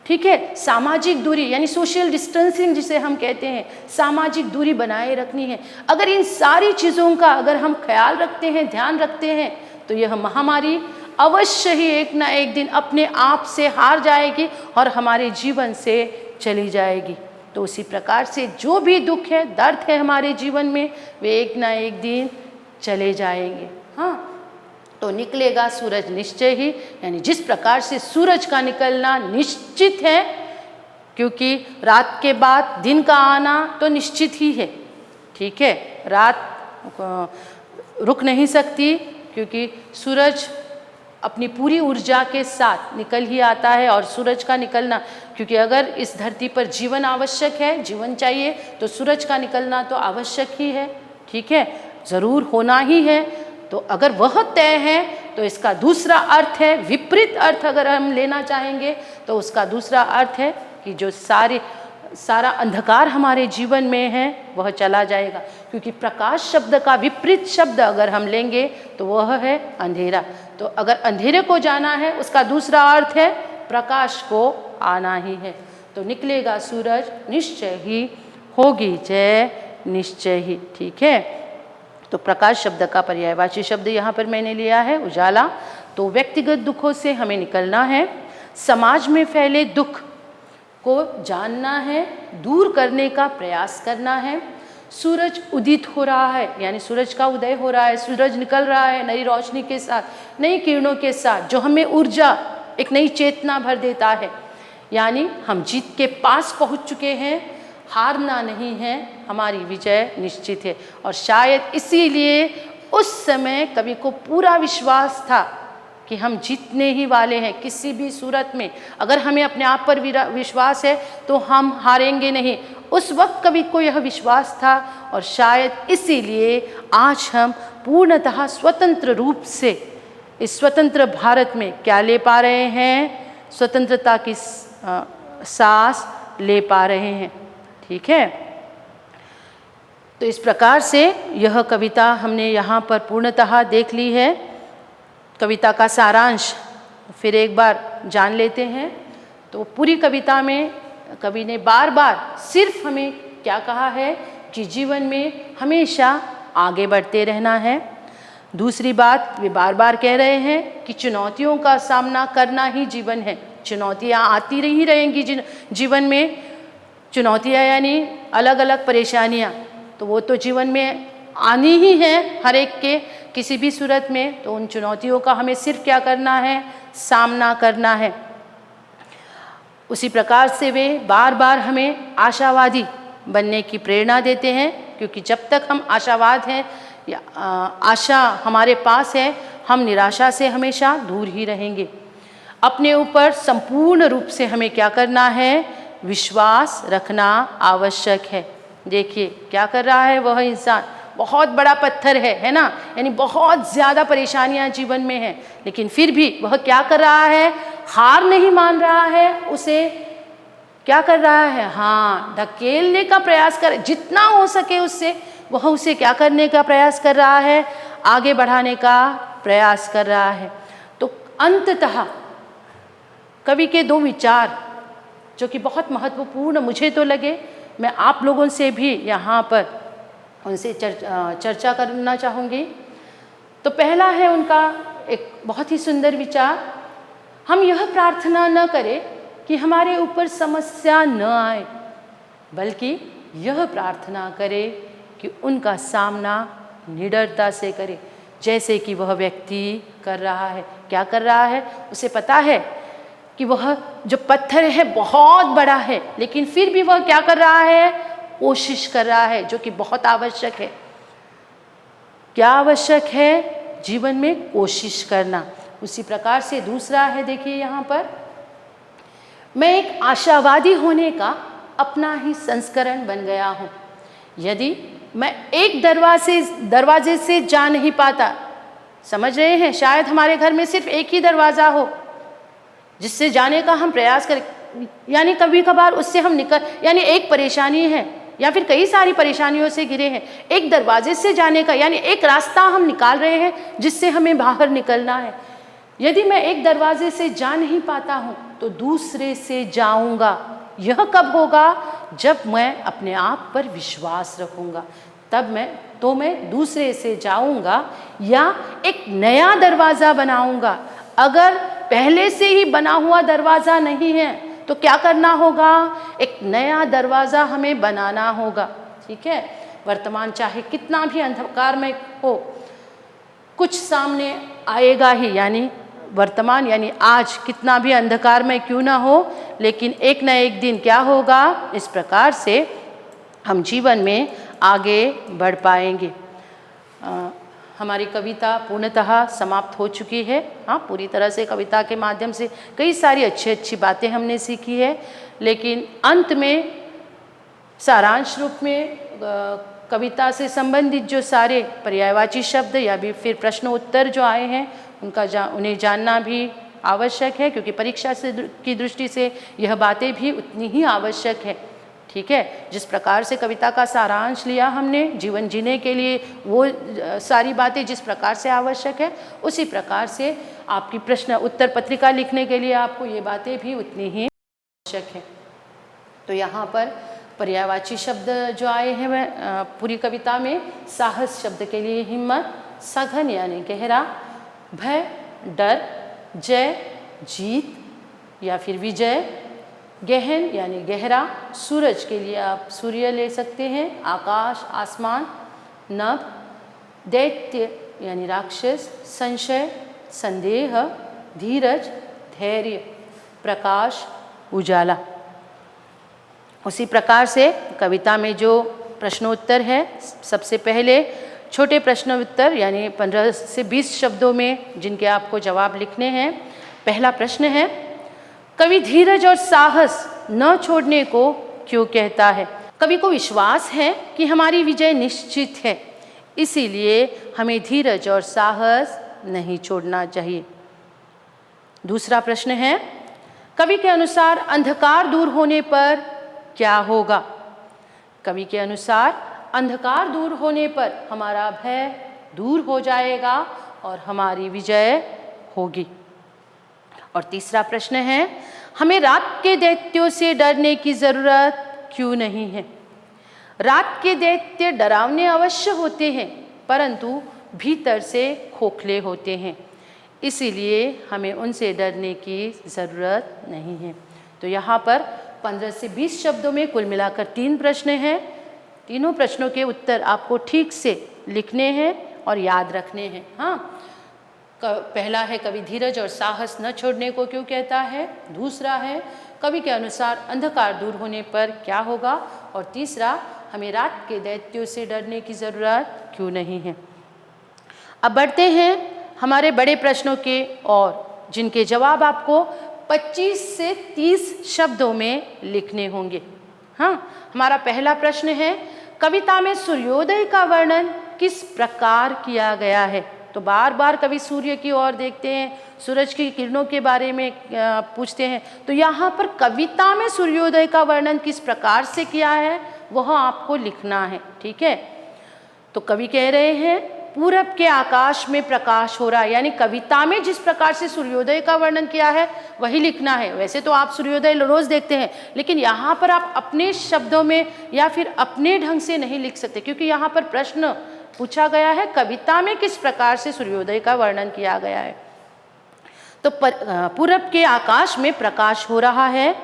ठीक है, सामाजिक दूरी यानी सोशल डिस्टेंसिंग जिसे हम कहते हैं, सामाजिक दूरी बनाए रखनी है। अगर इन सारी चीज़ों का अगर हम ख्याल रखते हैं, ध्यान रखते हैं, तो यह महामारी अवश्य ही एक ना एक दिन अपने आप से हार जाएगी और हमारे जीवन से चली जाएगी। तो उसी प्रकार से जो भी दुख है, दर्द है हमारे जीवन में, वे एक ना एक दिन चले जाएंगे। हाँ, तो निकलेगा सूरज निश्चय ही, यानी जिस प्रकार से सूरज का निकलना निश्चित है, क्योंकि रात के बाद दिन का आना तो निश्चित ही है, ठीक है। रात रुक नहीं सकती, क्योंकि सूरज अपनी पूरी ऊर्जा के साथ निकल ही आता है। और सूरज का निकलना, क्योंकि अगर इस धरती पर जीवन आवश्यक है, जीवन चाहिए, तो सूरज का निकलना तो आवश्यक ही है, ठीक है, ज़रूर होना ही है। तो अगर वह तय है तो इसका दूसरा अर्थ है, विपरीत अर्थ अगर हम लेना चाहेंगे तो उसका दूसरा अर्थ है कि जो सारा अंधकार हमारे जीवन में है वह चला जाएगा। क्योंकि प्रकाश शब्द का विपरीत शब्द अगर हम लेंगे तो वह है अंधेरा। तो अगर अंधेरे को जाना है, उसका दूसरा अर्थ है प्रकाश को आना ही है। तो निकलेगा सूरज निश्चय ही, होगी जय निश्चय ही, ठीक है। तो प्रकाश शब्द का पर्यायवाची शब्द यहाँ पर मैंने लिया है उजाला। तो व्यक्तिगत दुखों से हमें निकलना है, समाज में फैले दुख को जानना है, दूर करने का प्रयास करना है। सूरज उदित हो रहा है, यानी सूरज का उदय हो रहा है, सूरज निकल रहा है नई रोशनी के साथ, नई किरणों के साथ, जो हमें ऊर्जा, एक नई चेतना भर देता है। यानी हम जीत के पास पहुंच चुके हैं, हारना नहीं है, हमारी विजय निश्चित है। और शायद इसीलिए उस समय कवि को पूरा विश्वास था कि हम जीतने ही वाले हैं किसी भी सूरत में। अगर हमें अपने आप पर विश्वास है तो हम हारेंगे नहीं। उस वक्त कवि को यह विश्वास था, और शायद इसीलिए आज हम पूर्णतः स्वतंत्र रूप से इस स्वतंत्र भारत में क्या ले पा रहे हैं, स्वतंत्रता की सांस ले पा रहे हैं, ठीक है। तो इस प्रकार से यह कविता हमने यहाँ पर पूर्णतः देख ली है। कविता का सारांश फिर एक बार जान लेते हैं। तो पूरी कविता में कवि ने बार बार सिर्फ हमें क्या कहा है कि जीवन में हमेशा आगे बढ़ते रहना है। दूसरी बात, वे बार बार कह रहे हैं कि चुनौतियों का सामना करना ही जीवन है। चुनौतियाँ आती ही रहेंगी जीवन में। चुनौतियाँ यानी अलग अलग परेशानियाँ, तो वो तो जीवन में आनी ही है हर एक के किसी भी सूरत में। तो उन चुनौतियों का हमें सिर्फ क्या करना है, सामना करना है। उसी प्रकार से वे बार बार हमें आशावादी बनने की प्रेरणा देते हैं, क्योंकि जब तक हम आशावाद हैं या आशा हमारे पास है, हम निराशा से हमेशा दूर ही रहेंगे। अपने ऊपर संपूर्ण रूप से हमें क्या करना है, विश्वास रखना आवश्यक है। देखिए क्या कर रहा है वह इंसान, बहुत बड़ा पत्थर है ना, यानी बहुत ज़्यादा परेशानियां जीवन में हैं, लेकिन फिर भी वह क्या कर रहा है, हार नहीं मान रहा है। उसे क्या कर रहा है, हाँ, धकेलने का प्रयास कर, जितना हो सके उससे वह उसे क्या करने का प्रयास कर रहा है, आगे बढ़ाने का प्रयास कर रहा है। तो अंततः कवि के दो विचार जो कि बहुत महत्वपूर्ण मुझे तो लगे, मैं आप लोगों से भी यहाँ पर उनसे चर्चा करना चाहूँगी। तो पहला है उनका एक बहुत ही सुंदर विचार, हम यह प्रार्थना न करें कि हमारे ऊपर समस्या न आए, बल्कि यह प्रार्थना करें कि उनका सामना निडरता से करे, जैसे कि वह व्यक्ति कर रहा है। क्या कर रहा है, उसे पता है कि वह जो पत्थर है बहुत बड़ा है, लेकिन फिर भी वह क्या कर रहा है, कोशिश कर रहा है, जो कि बहुत आवश्यक है। क्या आवश्यक है, जीवन में कोशिश करना। उसी प्रकार से दूसरा है, देखिए यहाँ पर, मैं एक आशावादी होने का अपना ही संस्करण बन गया हूँ। यदि मैं एक दरवाजे से जा नहीं पाता, समझ रहे हैं, शायद हमारे घर में सिर्फ एक ही दरवाज़ा हो जिससे जाने का हम प्रयास करें, यानी कभी कभार उससे हम यानी एक परेशानी है या फिर कई सारी परेशानियों से घिरे हैं, एक दरवाजे से जाने का यानी एक रास्ता हम निकाल रहे हैं जिससे हमें बाहर निकलना है। यदि मैं एक दरवाजे से जा नहीं पाता हूँ तो दूसरे से जाऊँगा। यह कब होगा, जब मैं अपने आप पर विश्वास रखूँगा, तब मैं दूसरे से जाऊँगा या एक नया दरवाज़ा बनाऊँगा। अगर पहले से ही बना हुआ दरवाज़ा नहीं है तो क्या करना होगा, एक नया दरवाज़ा हमें बनाना होगा, ठीक है। वर्तमान चाहे कितना भी अंधकार में हो, कुछ सामने आएगा ही, यानी वर्तमान यानी आज कितना भी अंधकार में क्यों ना हो, लेकिन एक न एक दिन क्या होगा, इस प्रकार से हम जीवन में आगे बढ़ पाएंगे। हमारी कविता पूर्णतः समाप्त हो चुकी है। हाँ, पूरी तरह से कविता के माध्यम से कई सारी अच्छी बातें हमने सीखी है, लेकिन अंत में सारांश रूप में कविता से संबंधित जो सारे पर्यायवाची शब्द या भी फिर प्रश्न उत्तर जो आए हैं उन्हें जानना भी आवश्यक है, क्योंकि परीक्षा से की दृष्टि से यह बातें भी उतनी ही आवश्यक है। ठीक है, जिस प्रकार से कविता का सारांश लिया हमने जीवन जीने के लिए, वो सारी बातें जिस प्रकार से आवश्यक है, उसी प्रकार से आपकी प्रश्न उत्तर पत्रिका लिखने के लिए आपको ये बातें भी उतनी ही आवश्यक है। तो यहाँ पर पर्यायवाची शब्द जो आए हैं वह पूरी कविता में साहस शब्द के लिए हिम्मत, सघन यानी गहरा, भय डर, जय जीत या फिर विजय, गहन यानी गहरा, सूरज के लिए आप सूर्य ले सकते हैं, आकाश आसमान, नभ, दैत्य यानी राक्षस, संशय संदेह, धीरज धैर्य, प्रकाश उजाला। उसी प्रकार से कविता में जो प्रश्नोत्तर है, सबसे पहले छोटे प्रश्नोत्तर यानी 15 से 20 शब्दों में जिनके आपको जवाब लिखने हैं। पहला प्रश्न है, कवि धीरज और साहस न छोड़ने को क्यों कहता है? कवि को विश्वास है कि हमारी विजय निश्चित है, इसीलिए हमें धीरज और साहस नहीं छोड़ना चाहिए। दूसरा प्रश्न है, कवि के अनुसार अंधकार दूर होने पर क्या होगा? कवि के अनुसार अंधकार दूर होने पर हमारा भय दूर हो जाएगा और हमारी विजय होगी। और तीसरा प्रश्न है, हमें रात के दैत्यों से डरने की जरूरत क्यों नहीं है? रात के दैत्य डरावने अवश्य होते हैं, परंतु भीतर से खोखले होते हैं, इसीलिए हमें उनसे डरने की ज़रूरत नहीं है। तो यहाँ पर 15 से 20 शब्दों में कुल मिलाकर 3 प्रश्न हैं। तीनों प्रश्नों के उत्तर आपको ठीक से लिखने हैं और याद रखने हैं। हाँ, पहला है, कवि धीरज और साहस न छोड़ने को क्यों कहता है? दूसरा है, कवि के अनुसार अंधकार दूर होने पर क्या होगा? और तीसरा, हमें रात के दैत्यों से डरने की ज़रूरत क्यों नहीं है। अब बढ़ते हैं हमारे बड़े प्रश्नों के और, जिनके जवाब आपको 25 से 30 शब्दों में लिखने होंगे। हाँ, हमारा पहला प्रश्न है, कविता में सूर्योदय का वर्णन किस प्रकार किया गया है? तो बार बार कवि सूर्य की ओर देखते हैं, सूरज की किरणों के बारे में पूछते हैं, तो यहाँ पर कविता में सूर्योदय का वर्णन किस प्रकार से किया है वह आपको लिखना है। ठीक है, तो कवि कह रहे हैं पूरब के आकाश में प्रकाश हो रहा है, यानी कविता में जिस प्रकार से सूर्योदय का वर्णन किया है वही लिखना है। वैसे तो आप सूर्योदय रोज देखते हैं, लेकिन यहाँ पर आप अपने शब्दों में या फिर अपने ढंग से नहीं लिख सकते, क्योंकि यहाँ पर प्रश्न पूछा गया है कविता में किस प्रकार से सूर्योदय का वर्णन किया गया है। तो पूरब के आकाश में प्रकाश हो रहा है।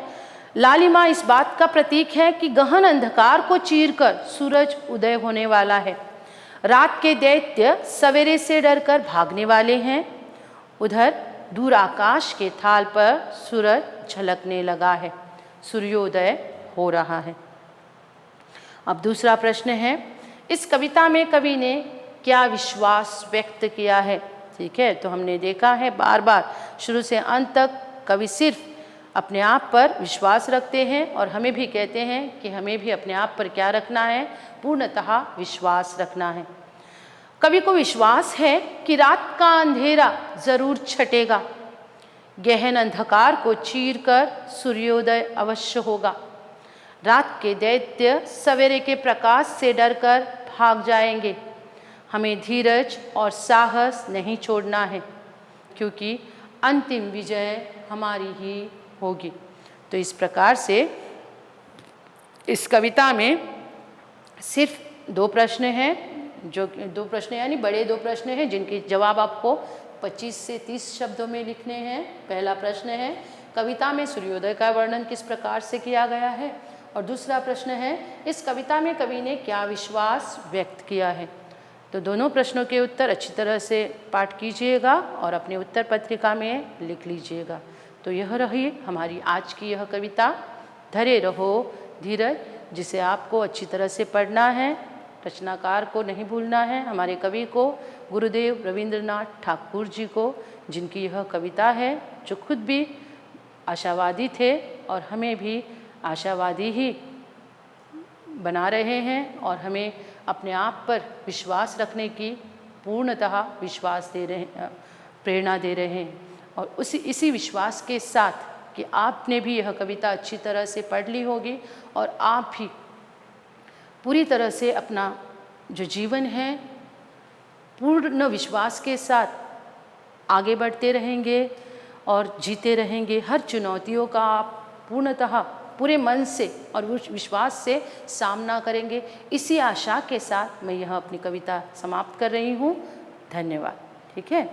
लालिमा इस बात का प्रतीक है कि गहन अंधकार को चीरकर सूरज उदय होने वाला है। रात के दैत्य सवेरे से डरकर भागने वाले हैं। उधर दूर आकाश के थाल पर सूरज झलकने लगा है, सूर्योदय हो रहा है। अब दूसरा प्रश्न है, इस कविता में कवि ने क्या विश्वास व्यक्त किया है? ठीक है, तो हमने देखा है बार बार शुरू से अंत तक कवि सिर्फ अपने आप पर विश्वास रखते हैं, और हमें भी कहते हैं कि हमें भी अपने आप पर क्या रखना है? पूर्णतः विश्वास रखना है। कवि को विश्वास है कि रात का अंधेरा जरूर छटेगा, गहन अंधकार को चीरकर सूर्योदय अवश्य होगा। रात के दैत्य सवेरे के प्रकाश से डरकर भाग जाएंगे। हमें धीरज और साहस नहीं छोड़ना है, क्योंकि अंतिम विजय हमारी ही होगी। तो इस प्रकार से इस कविता में सिर्फ 2 प्रश्न हैं, जो 2 प्रश्न यानी बड़े 2 प्रश्न हैं, जिनके जवाब आपको 25 से 30 शब्दों में लिखने हैं। पहला प्रश्न है, कविता में सूर्योदय का वर्णन किस प्रकार से किया गया है? और दूसरा प्रश्न है, इस कविता में कवि ने क्या विश्वास व्यक्त किया है? तो दोनों प्रश्नों के उत्तर अच्छी तरह से पाठ कीजिएगा और अपने उत्तर पत्रिका में लिख लीजिएगा। तो यह रही हमारी आज की यह कविता धरे रहो धीरज, जिसे आपको अच्छी तरह से पढ़ना है। रचनाकार को नहीं भूलना है, हमारे कवि को, गुरुदेव रविंद्रनाथ ठाकुर जी को, जिनकी यह कविता है, जो खुद भी आशावादी थे और हमें भी आशावादी ही बना रहे हैं और हमें अपने आप पर विश्वास रखने की पूर्णतः विश्वास दे रहे हैं, प्रेरणा दे रहे हैं। और इसी विश्वास के साथ कि आपने भी यह कविता अच्छी तरह से पढ़ ली होगी और आप भी पूरी तरह से अपना जो जीवन है पूर्ण विश्वास के साथ आगे बढ़ते रहेंगे और जीते रहेंगे। हर चुनौतियों का आप पूर्णतः पूरे मन से और विश्वास से सामना करेंगे। इसी आशा के साथ मैं यह अपनी कविता समाप्त कर रही हूँ। धन्यवाद। ठीक है।